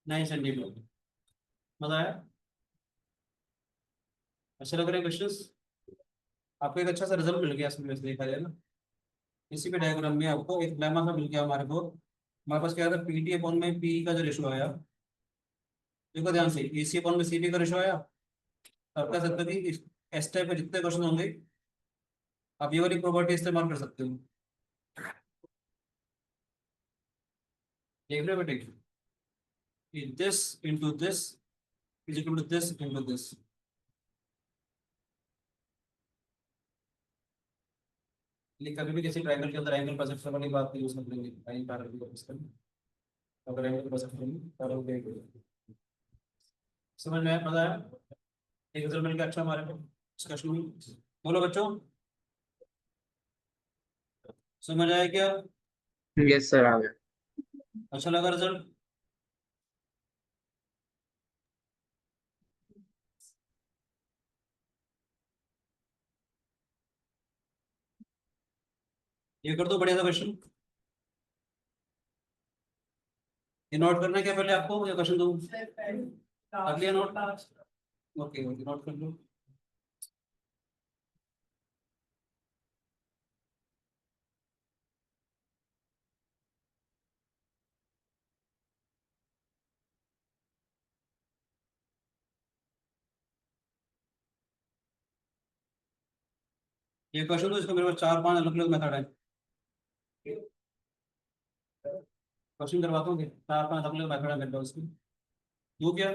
9 सेंटीमीटर। मजा आया, अच्छा लग रहा है क्वेश्चंस आपको, एक अच्छा सा रिजल्ट मिल गया इसमें वैसे देखा जाए ना। इसी के डायग्राम में आपको एक लेमा सा मिल गया हमारे पास क्या था, पी टी अपॉन में पी का जो रेशो आया, देखो ध्यान से, ए सी अपॉन में सी बी का रेशो आया। आप कह सकते हो कि एस टाइप में जितने क्वेश्चन होंगे आप ये वाली प्रॉपर्टी इस्तेमाल कर सकते हो, देख रहे हो बेटे, this into this is equal to this into this. कभी भी किसी ट्रायंगल के अंदर एंगल परसेप्शन वाली बात यूज कर लेंगे, लाइन पैरेलल को इसका, अगर एंगल परसेप्शन पैरेलल के समझ में आया, मजा आया, एक रिजल्ट मिल गया अच्छा हमारे को डिस्कशन में। बोलो बच्चों, समझ आया क्या, यस सर आ गया। अच्छा लगा रिजल्ट। ये कर दो बढ़िया सा क्वेश्चन, ये नोट करना है क्या पहले आपको या क्वेश्चन दूं, कर लिया नोट, ओके ओके नोट कर लो। ये क्वेश्चन तो इसको मेरे पास चार पांच अलग अलग मेथड है, क्वेश्चन करवाता हूँ, चार पांच अलग अलग मेथड है मेरे पास उसकी, दो क्या,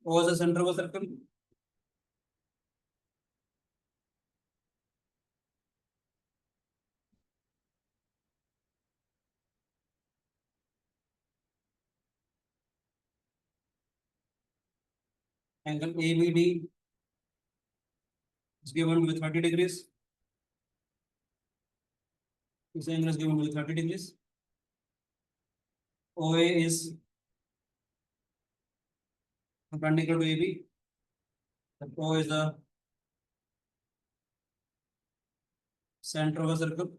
ओ सेंटर को circle, angle A B D is given with 30 degrees, this angle is given with 30 degrees, OA is perpendicular to AB, O is the center of a circle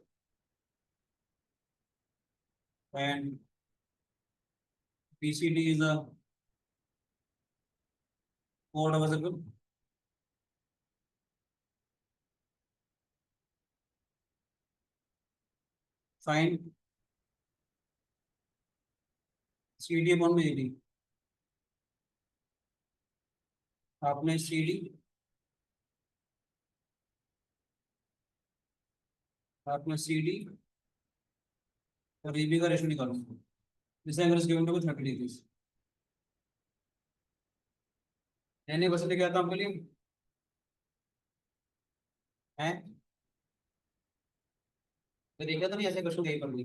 and PCD is the chord of a circle. Find CD upon BD. आपने CD और AB का ratio निकालना है। This angle is given to be 30 degrees. यानी बस लेके आता हूँ आपके लिए हैं। तो देखा तो नहीं ऐसे क्वेश्चन कहीं पर भी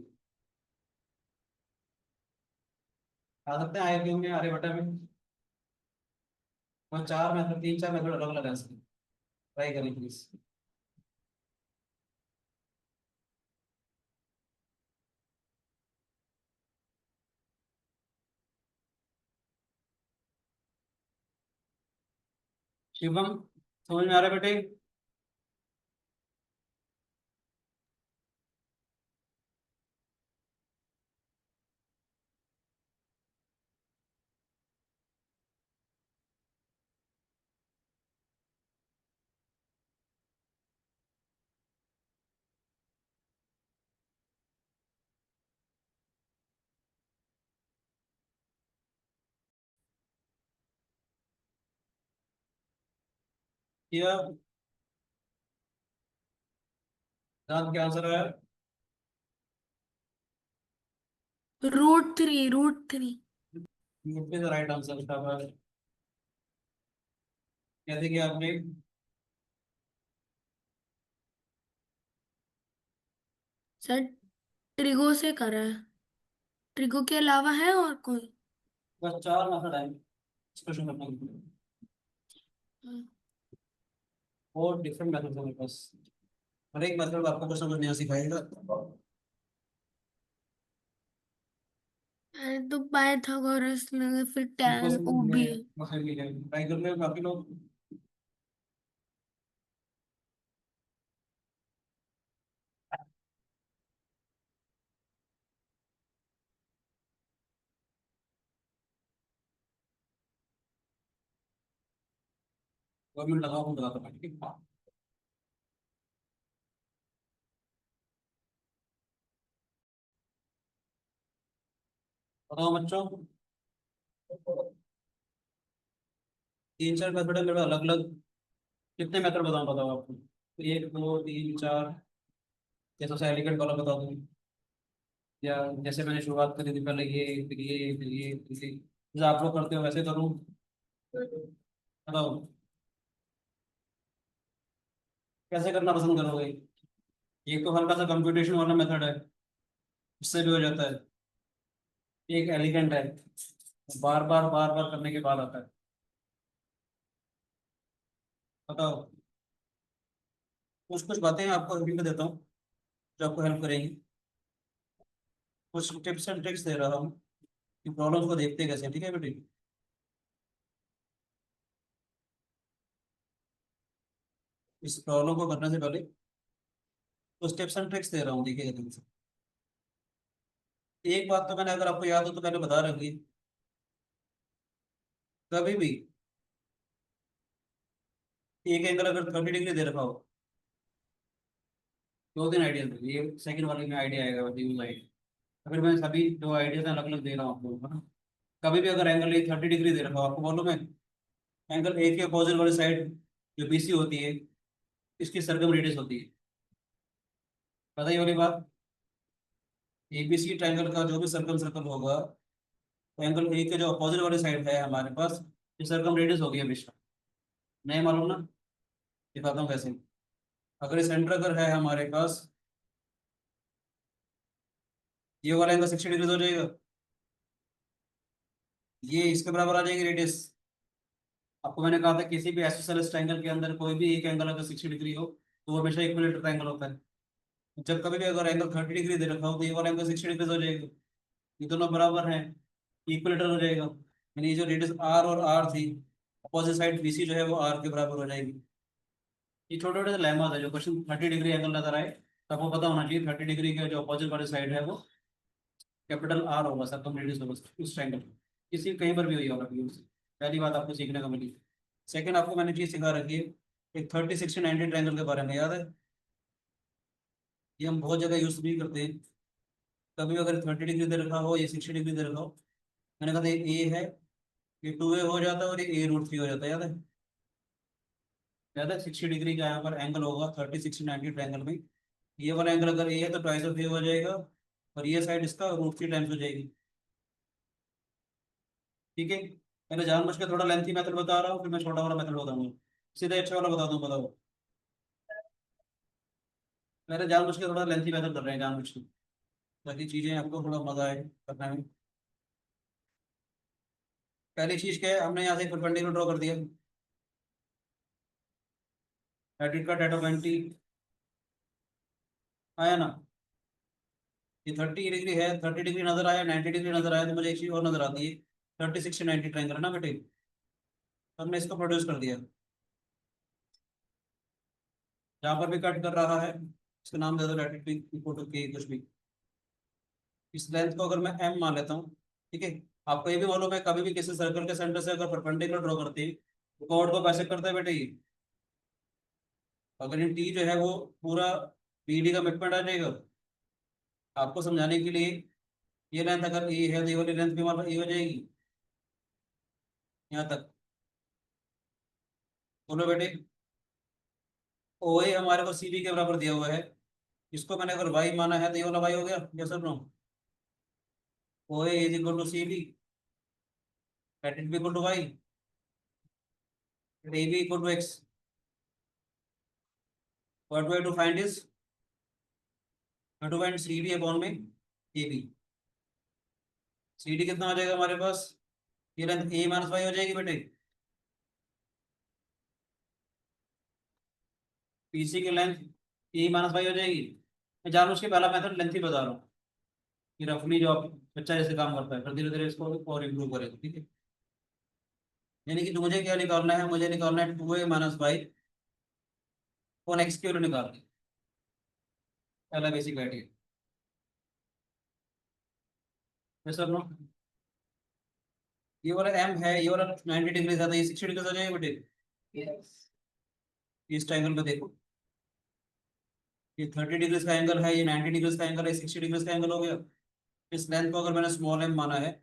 आ सकते हैं आए में आर्यभट्ट में। और चार मेथड 3-4 मेथड अलग अलग है इसके, ट्राई करें प्लीज। शिवम समझ में आ रहा है बेटे? क्या क्या आंसर है? √3 यूपी द राइट आंसर। शाबाश। कैसे किया आपने? सर ट्रिगो से करा है, ट्रिगो के अलावा है और कोई? बस 4 मेथड है इस क्वेश्चन करने के लिए, और डिफरेंट मेथड है मेरे पास। हर एक मेथड आपको कुछ ना कुछ नया सिखाएगा। अरे तो पाइथागोरस लगे, फिर tan OB। ट्राई कर ले बाकी लोग। गवर्नमेंट लगाओ हम बताता हूँ, ठीक है? बताओ बच्चों, 3-4 मेथड है मेरे अलग अलग। कितने मेथड बताऊँ बताओ आपको? 1 2 3 4। या सबसे एलिगेंट वाला बता दूँ, या जैसे मैंने शुरुआत करी थी पहले ये फिर ये फिर ये फिर ये, जैसे आप लोग करते हो वैसे करूँ? बताओ कैसे करना पसंद करोगे? एक तो हल्का सा कंप्यूटेशन वाला मेथड है, इससे भी हो जाता है। एक एलिगेंट है, बार बार करने के बाद आता है। बताओ। कुछ कुछ बातें आपको रिव्यू में देता हूँ जो आपको हेल्प करेंगी। कुछ टिप्स एंड ट्रिक्स दे रहा हूँ कि प्रॉब्लम्स को देखते कैसे हैं, ठीक है बेटी? इस प्रॉब्लम को करने से पहले कुछ टिप्स एंड ट्रिक्स दे रहा हूँ, देखिएगा ध्यान से। एक बात तो मैंने, अगर आपको याद हो तो मैंने बता रखी, कभी भी एक एंगल अगर 30 डिग्री दे रखा हो, 2 3 आइडिया दे, ये सेकंड वाले में आइडिया आएगा यूज आइडिया। अगर मैं सभी जो आइडियाज अलग अलग दे रहा हूँ आप लोगों को ना, कभी भी अगर एंगल ए 30 डिग्री दे रखा हो, आपको मालूम है एंगल ए के अपोजिट वाली साइड जो बीसी होती है, इसकी सरकम रेडियस होती है। पता ही वाली बात, एबीसी ट्रायंगल का जो भी सर्कल सर्कल होगा, तो एंगल ए के जो अपोजिट वाली साइड है हमारे पास, ये सरकम रेडियस होगी हमेशा। नहीं मालूम ना? दिखाता हूँ कैसे। अगर ये सेंटर अगर है हमारे पास, ये वाला एंगल 60 डिग्री हो जाएगा, ये इसके बराबर आ जाएगी रेडियस। आपको मैंने कहा था किसी भी आइसोसेलेस ट्रायंगल के अंदर कोई भी एक एंगल अगर 60 डिग्री हो तो वो हमेशा इक्विलेटरल ट्रायंगल होता है। जब कभी भी अगर एंगल 30 डिग्री दे रखा हो तो ये वाला एंगल 60 डिग्री हो जाएगा। ये दोनों बराबर हैं, इक्विलेटरल हो जाएगा। यानी ये जो रेडियस आर और आर थी, अपोजिट साइड बीसी जो है वो आर के बराबर हो जाएगी। ये छोटे छोटे लेमा है जो क्वेश्चन 30 डिग्री एंगल नजर आए तो आपको पता होना चाहिए 30 डिग्री का जो अपोजिट वाली साइड है वो कैपिटल आर होगा, सर्कमरेडियस होगा उस ट्रायंगल, किसी कहीं पर भी हुई होगा यूज। पहली बात आपको सीखने को मिली। सेकंड आपको मैंने चीज सिखा रखी है एक 30 60 90 ट्रायंगल के बारे में, याद है? ये हम बहुत जगह यूज भी करते हैं। कभी अगर 30 डिग्री दे रखा हो या 60 डिग्री दे रखा हो, मैंने कहा था ए है, ये 2a हो जाता है और ये a√3 हो जाता है, याद है? याद है 60 डिग्री का यहाँ पर एंगल होगा 30 60 90 ट्रायंगल में। ये वाला एंगल अगर ए है तो ट्वाइस ऑफ ए हो जाएगा और ये साइड इसका √3 टाइम्स हो जाएगी। ठीक है, मैंने जानबूझ के थोड़ा लेंथी मेथड बता रहा हूँ, फिर मैं छोटा वाला मेथड बताऊंगा, सीधा अच्छा वाला बता दूँ, बताओ। मैंने जानबूझ के थोड़ा लेंथी मेथड कर रहे हैं जानबूझ के, ताकि चीजें आपको थोड़ा मजा आए करने में। पहली चीज क्या है, हमने यहाँ से परपेंडिकुलर ड्रॉ कर दिया, एडिट का डेटा 20 आया ना। ये 30 डिग्री है, 30 डिग्री नजर आया, 90 डिग्री नजर आया, तो मुझे एक चीज और नजर आती है 30 60 90 ट्रायंगल है ना बेटे। हमने इसको प्रोड्यूस कर दिया, जहाँ पर भी कट कर रहा है इसका नाम दे दो लैटिट्यूड इक्वल टू के कुछ भी। इस लेंथ को अगर मैं एम मान लेता हूँ, ठीक है। आपको ये भी मालूम है कभी भी किसी सर्कल के सेंटर से अगर परपेंडिकुलर ड्रॉ करते हैं तो कॉर्ड को कैसे करते हैं बेटे ये, अगर ये टी जो है वो पूरा बी डी का मिडपॉइंट आ जाएगा। आपको समझाने के लिए ये लेंथ अगर ए है तो ये वाली लेंथ भी हमारे ए हो जाएगी यहाँ तक। बोलो बेटे, ओ ए हमारे को सी बी के बराबर दिया हुआ है, इसको मैंने अगर वाई माना है तो ये वाला वाई हो गया, यस और no? O A is equal to C B, let it be equal to y, A B equal to x. What we have to find is to find C D upon में A B. C D कितना आ जाएगा हमारे पास, ये length ए minus Y हो जाएगी बेटे, PC की लेंथ ए माइनस वाई हो जाएगी। मैं जानबूझ के पहला मेथड लेंथ ही बता रहा हूँ कि रफली जो आप बच्चा जैसे काम करता है फिर धीरे धीरे इसको और इम्प्रूव करेगा, ठीक है। यानी कि मुझे क्या निकालना है, मुझे निकालना है 2a माइनस वाई और एक्स की वैल्यू निकाल दी, पहला बेसिक आइडिया। ये सब नो, ये वाला एम है, ये वाला 90 डिग्री ज्यादा, ये 60 डिग्री हो जाएगा बेटे। Yes. इस ट्रायंगल पे देखो, ये 30 डिग्री का एंगल है, ये 90 डिग्री का एंगल है, 60 डिग्री का एंगल हो गया। इस लेंथ को अगर मैंने स्मॉल एम माना है,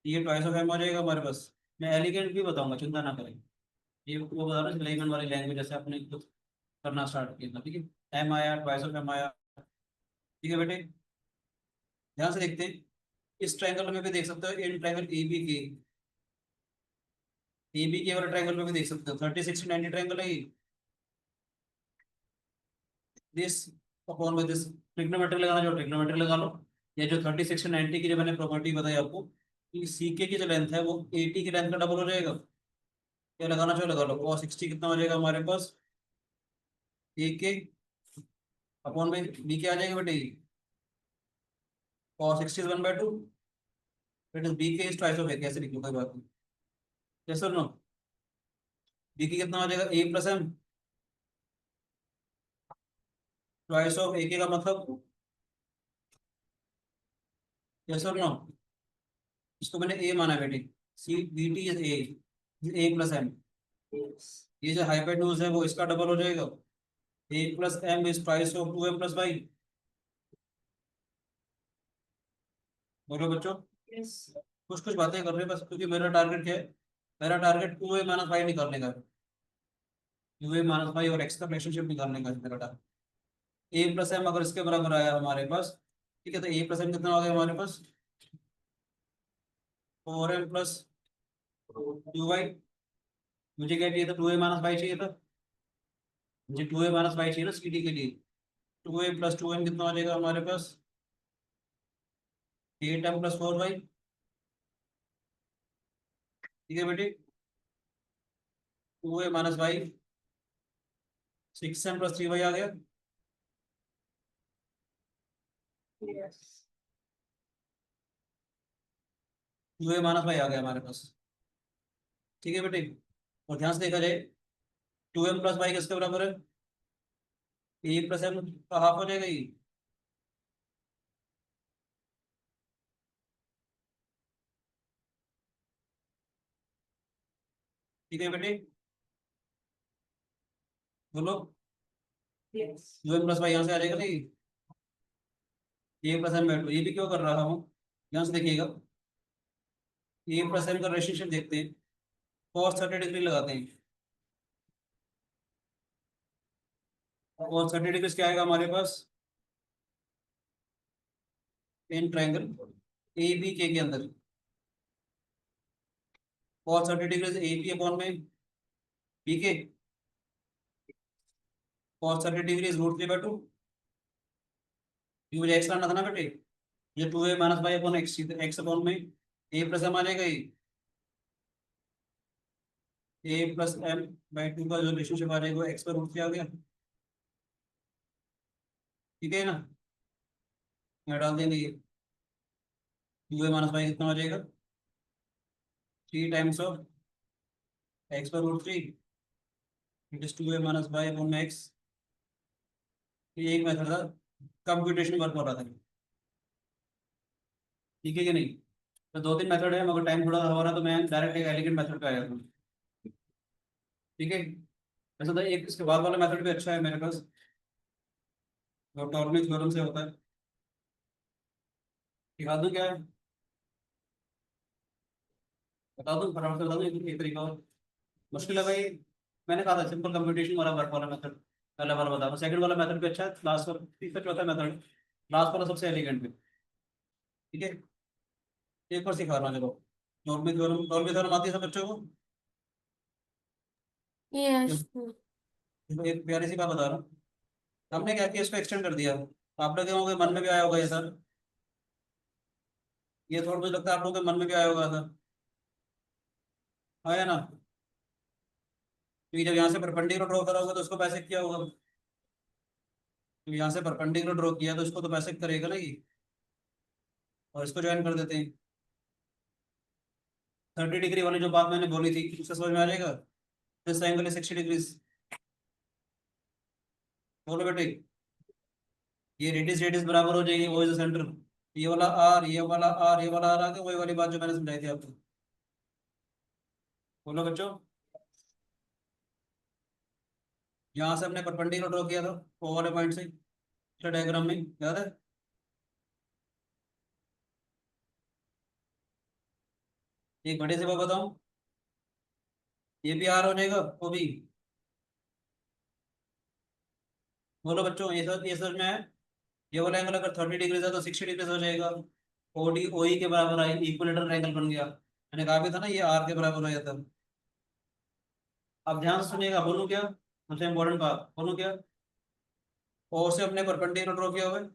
ये ट्वाइस ऑफ एम हो जाएगा हमारे पास। मैं एलिगेंट भी बताऊंगा, चिंता ना करें। ये वो बता रहा हूँ एलिगेंट वाली लैंग्वेज जैसे आपने खुद करना स्टार्ट किया था, ठीक है। एम आया, ट्वाइस ऑफ एम आया, ठीक है बेटे। ध्यान से देखते हैं, इस ट्रायंगल में भी देख सकते हो, इन ट्रायंगल ए बी के वाले ट्रायंगल में भी देख सकते हो 30 60 90 ट्रायंगल है ये। दिस अपॉन में दिस ट्रिग्नोमेट्री लगाना, जो ट्रिग्नोमेट्री लगा लो। ये जो 30 60 90 की जो मैंने प्रॉपर्टी बताई आपको, कि सी के की जो लेंथ है वो 80 की लेंथ का डबल हो जाएगा। क्या लगाना चाहो लगा लो, cos 60 कितना हो जाएगा हमारे पास, ए के अपॉन में बी के आ जाएगा बेटे, cos 60 is 1/2, it is B K is twice of A, कैसे लिखो कोई बात नहीं, यस और नो? बी के कितना हो जाएगा, A plus M, twice of ए के का मतलब, यस और नो? इसको मैंने ए माना है बेटे, C B T is A plus M. ये जो हाइपोटेन्यूज है वो इसका डबल हो जाएगा, A plus M is twice of 2m plus Y. बोलो बच्चों, Yes. कुछ कुछ बातें कर रहे हैं बस, क्योंकि मेरा टारगेट क्या है, मेरा टारगेट 2a माइनस वाई निकालने का है, 2a माइनस वाई और एक्स का रिलेशनशिप निकालने का है मेरा टारगेट। ए प्लस एम अगर इसके बराबर आया हमारे पास, ठीक है, तो ए प्लस एम कितना आ गया हमारे पास, 4m प्लस 2y। मुझे क्या चाहिए था, 2a माइनस वाई चाहिए था, मुझे 2a माइनस वाई चाहिए ना सी डी के लिए। 2a प्लस 2m कितना आ जाएगा हमारे पास, 8m प्लस 4y। ठीक है बेटे, 2a minus Y 6m plus 3y आ गया। Yes. 2a माइनस वाई आ गया हमारे पास, ठीक है बेटे। और ध्यान से देखा जाए 2m प्लस वाई किसके बराबर है, ए प्लस एम का हाफ हो जाएगा ये। ठीक है बेटे, बोलो। Yes. 2m प्लस वाई यहाँ से आ जाएगा नहीं, ए प्लस एम बैठो, ये भी क्यों कर रहा हूँ, ध्यान से देखिएगा। ए प्लस एम का रिलेशनशिप देखते हैं, cos 30 डिग्री लगाते हैं। cos 30 डिग्री क्या आएगा हमारे पास, इन ट्रायंगल ए बी के अंदर cos 30 degree A B upon में बी के, cos 30 डिग्री √3/2, ये मुझे एक्स लाना था ना बेटे, ये 2a minus y upon x, x upon में ए प्लस एम आ जाएगा, ये ए प्लस एम बाई 2 का जो रिलेशनशिप आ जाएगा वो एक्स पर √3 आ गया। ठीक है ना, यहाँ डाल देंगे ये 2a माइनस वाई कितना हो जाएगा, 3 टाइम्स ऑफ एक्स पर √3, it is 2a minus y upon में एक्स। ये एक मेथड था, कंप्यूटेशन वर्क हो रहा था। ठीक है कि नहीं, तो 2-3 मेथड है, मगर टाइम थोड़ा हो रहा है तो मैं डायरेक्ट एक एलिगेंट मेथड पे आया था। ठीक है, वैसे तो एक इसके बाद वाला मेथड भी अच्छा है मेरे पास, जो टॉर्मी थ्योरम से होता है, दिखा दूं क्या है, बता दूं फटाफट से बता दूं, एक तरीका और मुश्किल है भाई। मैंने कहा था सिंपल कंप्यूटेशन वाला वर्क वाला मेथड पहला वाला बता, सेकंड वाला मेथड भी अच्छा है, लास्ट वाला तीसरा चौथा मेथड, लास्ट वाला सबसे एलिगेंट है। ठीक है, एक बार सिखा रहा हूँ चलो, नॉर्मी थ्योरम आती है सब बच्चों को। यस। एक प्यारी सी बात बता रहा हूँ, हमने क्या किया, इसको एक्सटेंड कर दिया। आप लोगों के मन में भी आया होगा ये सर, ये थोड़ा मुझे लगता है आप लोगों के मन में भी आया होगा सर, आया ना। तो जब यहाँ से परपेंडिकुलर ड्रॉ करा होगा तो उसको पैसे किया होगा, तो यहाँ से परपेंडिकुलर ड्रॉ किया तो इसको तो पैसे करेगा ना ये, और इसको ज्वाइन कर देते हैं। 30 डिग्री वाली जो बात मैंने बोली थी उससे समझ में आ जाएगा, दिस एंगल इज 60 डिग्री। बोलो बेटे, ये रेडियस रेडियस बराबर हो जाएगी, वो इज सेंटर, ये वाला आर ये वाला आर ये वाला आर आ गया, वही वाली बात जो मैंने समझाई थी आपको। बोलो बच्चों, यहाँ से हमने परपेंडिकुलर ड्रॉ किया था वो वाले पॉइंट से, डायग्राम में याद है। एक बड़े से बात बताऊं, ये भी आर हो जाएगा वो भी। बोलो बच्चों, ये सर में है, ये वाला एंगल अगर 30 डिग्री है तो 60 डिग्री हो जाएगा, ओडी ओई के बराबर आई, इक्विलेटरल एंगल बन गया। मैंने कहा भी था ना ये आर के बराबर हो जाता है। अब ध्यान से सुनिएगा, बोलूं क्या, सबसे इंपॉर्टेंट बात बोलूं क्या, ओ से हमने परपेंडिकुलर ड्रॉ किया हुआ है,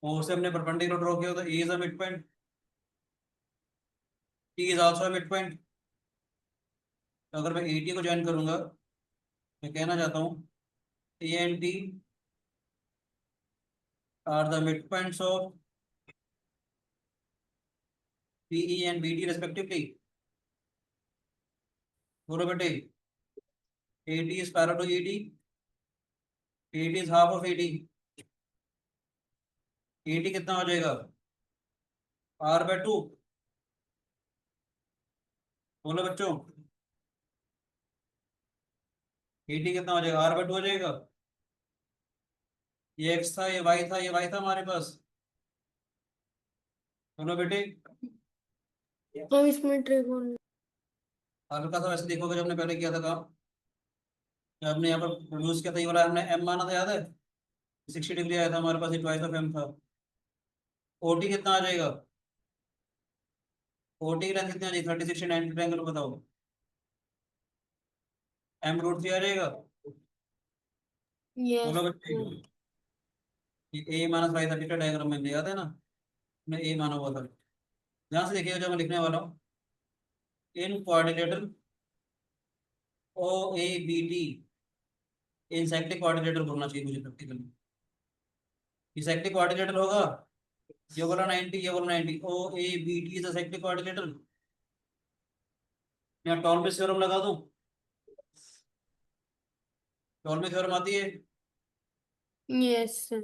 ओ से हमने परपेंडिकुलर ड्रॉ किया हुआ है, A is a midpoint, T is also a midpoint. तो अगर मैं ए टी को ज्वाइन करूंगा, मैं कहना चाहता हूँ A and T R the mid points of P E and B T respectively. बोलो बेटे, A T is parallel to E T, A T is half of A T, A T कितना हो जाएगा, R/2। बोलो बच्चों, A T कितना हो जाएगा, R/2 हो जाएगा। ये एक्स था, ये वाई था, ये वाई था हमारे पास। बोलो बेटे, अब इसमें ट्रिगोन। हल्का सा वैसे देखोगे, जब हमने पहले किया था काम, जब हमने यहाँ पर प्रोड्यूस किया था, ये वाला हमने एम माना था, याद है, 60 डिग्री आया था हमारे पास, ये ट्वाइस ऑफ एम था। ओटी कितना आ जाएगा, ओटी की लेंथ कितनी आ जाएगी, 30 60 90 ट्रायंगल बताओ, M√3 आ जाएगा। यस। बोलो बच्चे, ए माइनस वाई था, ठीक है, डायग्राम में याद है ना, हमने ए माना हुआ था। ध्यान से देखिएगा जो मैं लिखने वाला हूँ, in coordinator O A B T, in cyclic coordinator बोलना चाहिए मुझे प्रैक्टिकली, ये साइक्लिक कोऑर्डिनेटर होगा, ये वाला 90 ये वाला 90, O A B T is a cyclic coordinator. यहाँ टॉलमिस थ्योरम लगा दूं, टॉलमिस थ्योरम आती है। Yes sir.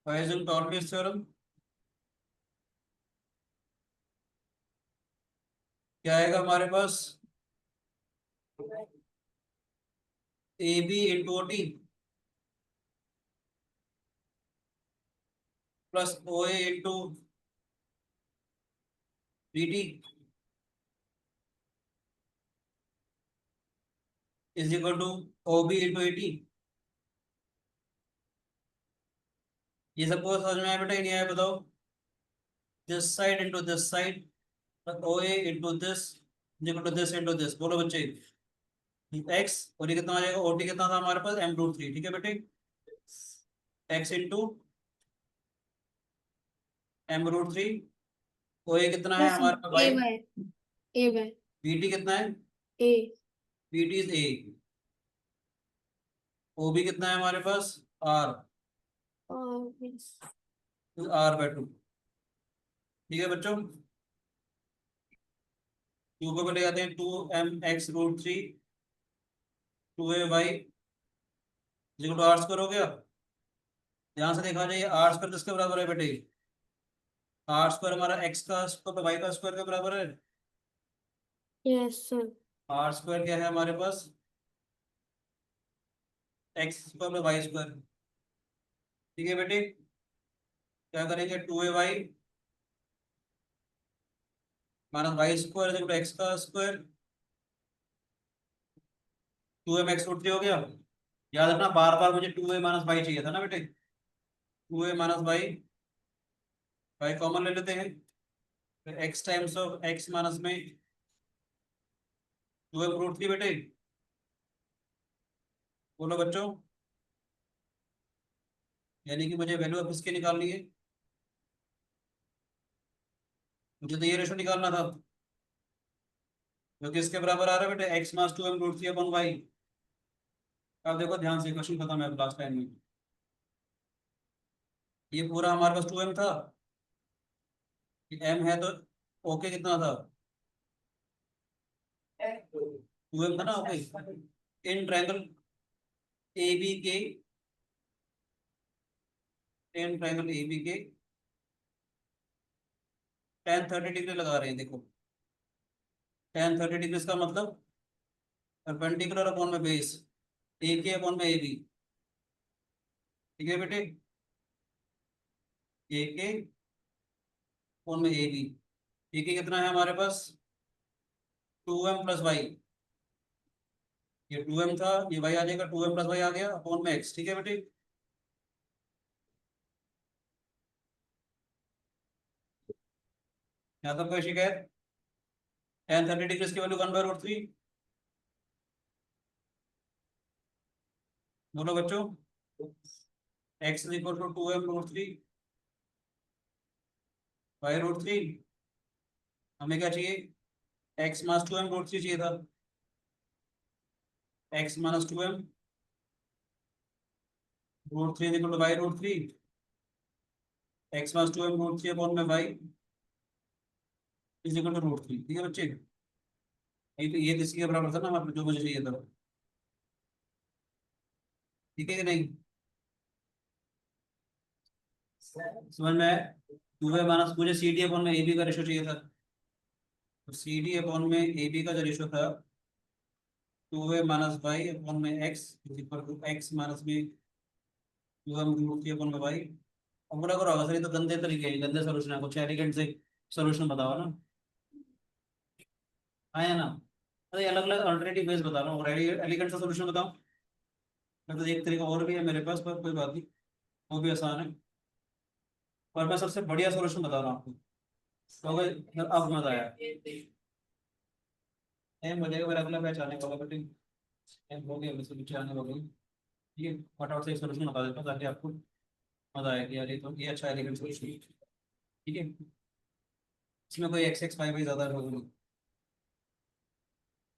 Using Ptolemy's theorem क्या आएगा हमारे पास, A B into O T plus O A into B T is equal to O B into A T. ये सबको समझ में आया बेटा, ये नहीं आया बताओ। This side into this side O A into this equal to this into this, बोलो बच्चे। एक्स और ये कितना आ जाएगा, ओ टी कितना था हमारे पास, एम रूट थ्री, ठीक है बेटे। X into m root three, O A कितना है प्लस हमारे पास ए भाई, by A by B T कितना है, A. B T is A, O B कितना है हमारे पास, आर, और yes। आर बाय टू, ठीक है बच्चों। टू को पहले आते हैं, two m x root three two a y equal to r square हो गया। ध्यान से देखा जाए, आर स्क्वायर किसके बराबर है बेटे, आर स्क्वायर हमारा एक्स का स्क्वायर वाई का स्क्वायर के बराबर है। Yes sir. आर स्क्वायर क्या है हमारे पास, x square plus y square, ठीक है बेटे। क्या करेंगे, two a y minus y square equal to x का square, two m x root three हो गया। याद रखना बार बार मुझे टू ए माइनस वाई चाहिए था ना बेटे, टू ए माइनस वाई, वाई कॉमन ले लेते हैं, फिर x times of x minus में टू एम रूट थ्री बेटे, बोलो बच्चों। यानी कि मुझे वैल्यू ऑफ इसके निकालनी है, मुझे तो ये रेशो निकालना था जो कि इसके बराबर आ रहा है बेटे, x minus two M root three upon y. अब देखो ध्यान से, क्वेश्चन खत्म है लास्ट टाइम में, ये पूरा हमारे पास टू एम था, एम है तो ओके कितना था, टू एम था ना okay. In triangle A B K, in triangle A B K tan 30 degree लगा रहे हैं, देखो टेन 30 डिग्री का मतलब परपेंडिकुलर अपॉन में बेस, ए के अपॉन में ए बी, ठीक है बेटे, ए के अपॉन में ए बी। ए के कितना है हमारे पास, टू एम प्लस वाई, ये टू एम था, ये वाई आ जाएगा, टू एम प्लस वाई आ गया अपॉन में एक्स, ठीक है बेटे। यहाँ तक कोई शिकायत, टेन 30 डिग्री की value one by root three, बोलो बच्चों। X equal to two M root three by root three, हमें क्या चाहिए, x minus two M root three चाहिए था, x minus two M root three equal to by root three, x minus two M root three upon में y is equal to root three, ठीक है बच्चे। ये तो इसी के बराबर था ना हमारे, जो मुझे चाहिए था, ठीक है कि नहीं, समझ में आया। टू ए माइनस, मुझे सी डी अपॉन में ए बी का रेशो चाहिए था, तो सी डी अपॉन में ए बी का जो रेशो था, टू ए माइनस वाई अपॉन में x is equal to x minus में two M root three upon में वाई। अब पूरा करो होगा सर, ये तो गंदे तरीके हैं, गंदे सोल्यूशन है, कुछ एलिगेंट से सोल्यूशन बताओ ना। हाँ या ना, अरे अलग अलग अल्टरनेटिव वेज बता रहा हूँ, एलिगेंट सा सोल्यूशन बताओ। मतलब एक तरीका और भी है मेरे पास, पर कोई बात नहीं, वो भी आसान है, पर मैं सबसे बढ़िया सोल्यूशन बता रहा हूँ आपको, तो अगर अब मजा आया। मजा आएगा, मेरा अगला बैच आने वाला, बट हो गया वैसे पीछे आने वाला, ठीक है, फटाफट से एक सोल्यूशन बता देता हूँ ताकि आपको मजा आए कि यार ये तो ये अच्छा एलिगेंट सोल्यूशन है, ठीक है। इसमें कोई एक्स एक्स फाइव ज़्यादा होगा,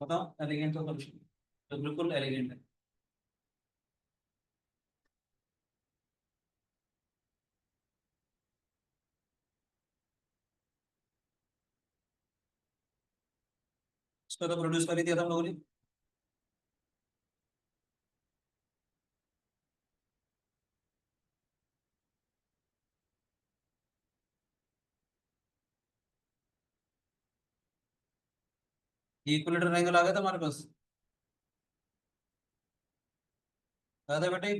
बताओ एलिगेंट तो सोल्यूशन, तो बिल्कुल एलिगेंट है। इसको तो प्रोड्यूस कर ही दिया था हम लोगों ने। इक्विलेटरल एंगल आ गया था हमारे पास, याद है बेटे?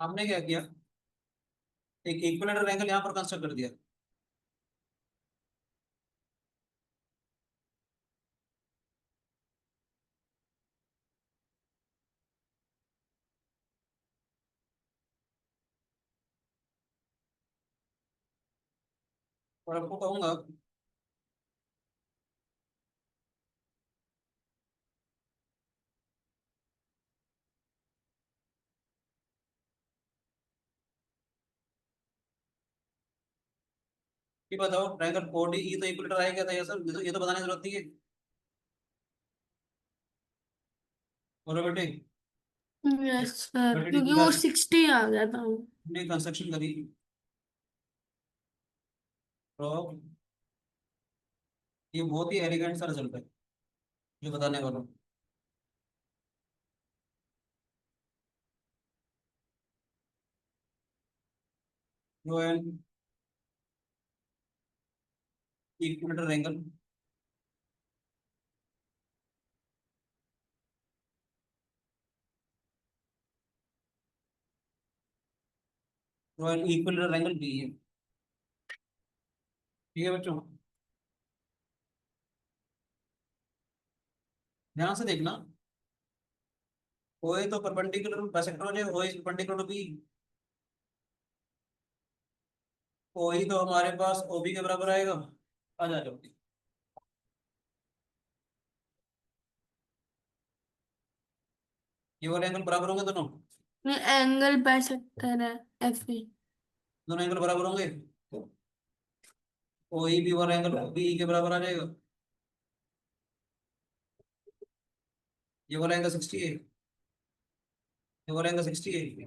हमने क्या किया, एक इक्विलेटरल एंगल यहाँ पर कंस्ट्रक्ट कर दिया। और आपको कहूंगा कि बताओ ट्रायंगल कोडी ई तो इक्विलेटर आएगा था, ये तो बताने की जरूरत नहीं है। बोलो बेटे। यस सर, बेटे क्योंकि वो 60 आ गया था। ने कंस्ट्रक्शन करी, तो ये बहुत ही एलिगेंट सा रिजल्ट है जो बताने वाला हूँ। जो है इक्विलेटरल एंगल, जो है इक्विलेटरल एंगल बी है। ठीक है बच्चों, ध्यान से देखना। ओए तो परपेंडिकुलर बाइसेक्टर हो जाएगा, ओए परपेंडिकुलर टू बी। ओई तो हमारे पास ओबी के बराबर आएगा। आ जाओ, ये वाले एंगल बराबर होंगे दोनों। एंगल बाइसेक्टर है, एफ ए। दोनों एंगल बराबर होंगे। ओई बी वाला एंगल बी के बराबर आ जाएगा। ये वाला एंगल 60 है, ये वाला एंगल 60 है।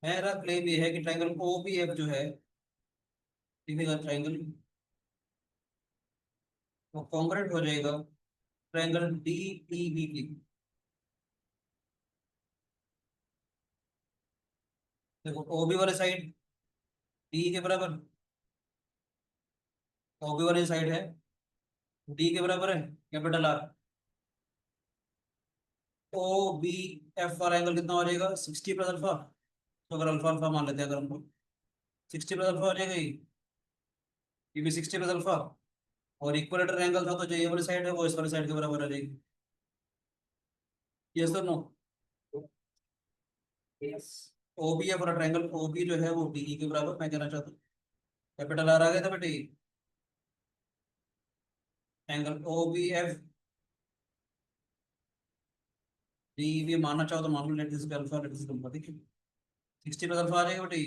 मेरा क्लेम ये है कि ट्रायंगल ओ बी एफ जो है, ठीक है, ट्रायंगल वो कॉन्ग्रुएंट हो जाएगा ट्रायंगल डी ई बी की। देखो ओ बी वाले साइड डी के बराबर, ओ बी वाली साइड है डी के बराबर है, capital R. O B F वाला एंगल कितना हो जाएगा, 60 प्लस अल्फा। तो अगर अल्फा अल्फा मान लेते हैं, अगर हम 60 प्लस अल्फा हो जाएगा ये भी 60 प्लस अल्फा। और इक्वलेटर एंगल था तो जो ये वाली साइड है वो इस वाली साइड के बराबर आ जाएगी। यस और नो? यस। ओ बी है पूरा ट्रायंगल, ओ बी जो है वो डी के बराबर मैं कहना चाहता हूँ। कैपिटल आर आ गया था बेटे। Angle O B F D भी मानना चाहो तो मान लो, let this be alpha, let this be alpha, ठीक है। 60 प्लस अल्फा आ जाएगा बेटे।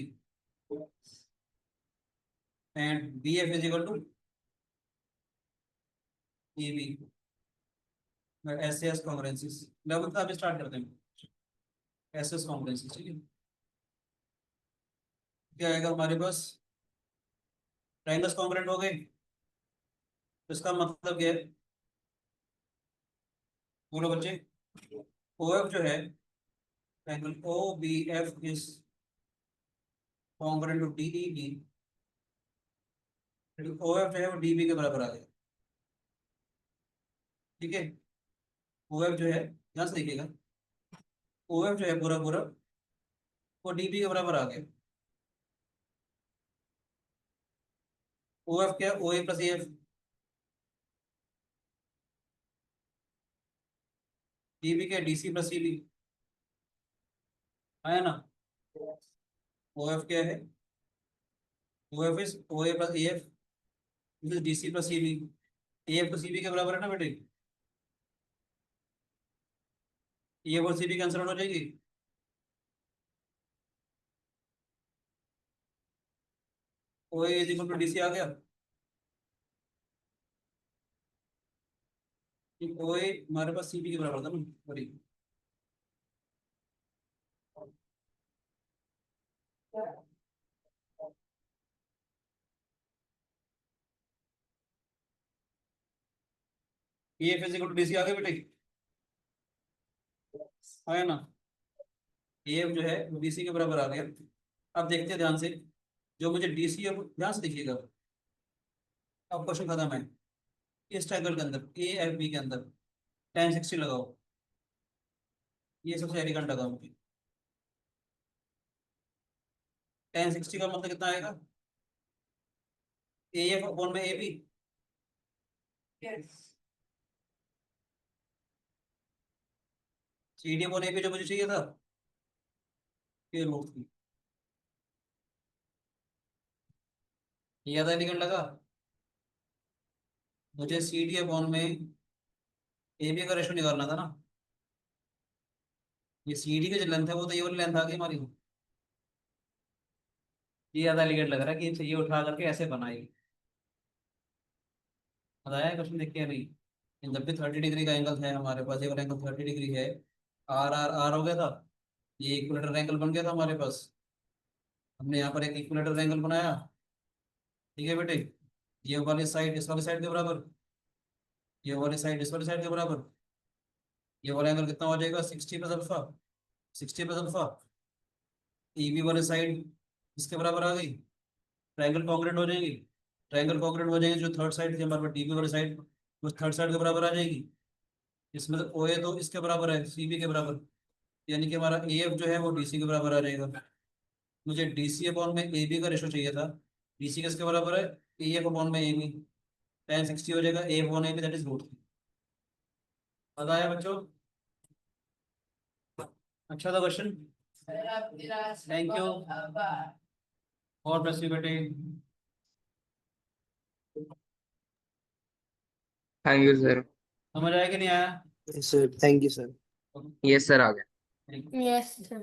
And B F is equal to A B, S S congruencies. Level का अभी स्टार्ट करते हैं। एस एस कॉन्ग्रुएंसीज, ठीक है। क्या आएगा हमारे पास, ट्रायंगल्स कॉन्ग्रुएंट हो गए, तो इसका मतलब क्या है, बोलो बच्चे। ओ एफ जो है, triangle O B F is congruent to D E B. O F जो है वो डी बी के बराबर आ गया, ठीक है। ओ एफ जो है, ध्यान से देखिएगा, ओ एफ जो है पूरा पूरा वो डी बी के बराबर आ गया। ओ एफ क्या है, O A plus A F. D B क्या है, D C plus C B, है ना। ओ एफ क्या है, O F is O A plus A F, D C plus C B. A F तो सी बी के बराबर है ना बेटे, ए और सी बी कैंसिल आउट हो जाएगी। O is equal to DC आ गया कि ओ हमारे पास CB के बराबर था ना, sorry EF is equal to DC आ गया बेटे, आया ना। EF जो है वो DC के बराबर आ गया। अब देखते हैं ध्यान से, जो मुझे DC, अब ध्यान से देखिएगा, अब क्वेश्चन खत्म है। इस ट्रायंगल के अंदर AFB के अंदर tan 60 लगाओ, ये सबसे एलिगेंट लगा मुझे। tan 60 का मतलब कितना आएगा, AF अपॉन में AB, Yes. CD upon AB जो मुझे चाहिए था, ये रूट 3। ये ज़्यादा एलिगेंट लगा मुझे। CD अपॉन में AB का रेशो निकालना था ना, ये CD का जो लेंथ है वो तो ये वाली लेंथ आ गई हमारी। ये ज़्यादा एलिगेंट लग रहा है कि इसे ये उठा करके ऐसे बनाएगी। बताया क्वेश्चन देख के नहीं, जब भी 30 डिग्री का एंगल है हमारे पास, ये वाला एंगल 30 डिग्री है, आर हो गया था, ये इक्विलेटरल एंगल बन गया था हमारे पास। हमने यहाँ पर एक इक्विलेटरल एंगल बनाया, ठीक है बेटे। ये वाली साइड इस वाली साइड के बराबर, ये वाली साइड इस वाली साइड के बराबर। ये वाला एंगल कितना हो जाएगा, 60 plus alpha, 60 plus alpha. EB वाली साइड इसके बराबर आ गई, ट्रायंगल कॉन्ग्रुएंट हो जाएगी। ट्रायंगल कॉन्ग्रुएंट हो जाएगी, जो थर्ड साइड थी हमारे पास DB वाली साइड, वो थर्ड साइड के बराबर आ जाएगी। इसमें तो OA तो इसके बराबर है, CB के बराबर, यानी कि हमारा AF जो है वो DC के बराबर आ जाएगा। मुझे DC अपॉन में AB का रेशो चाहिए था, DC किसके बराबर है, AF अपॉन में AB। tan 60 हो जाएगा A upon AB, that is root 3। बताया बच्चों, अच्छा था क्वेश्चन। Thank you. और ब्लेस यू बेटे। Thank you sir. समझ आया कि नहीं आया? Yes, sir. Thank you, sir. Yes sir आ गया। Thank you. Yes sir.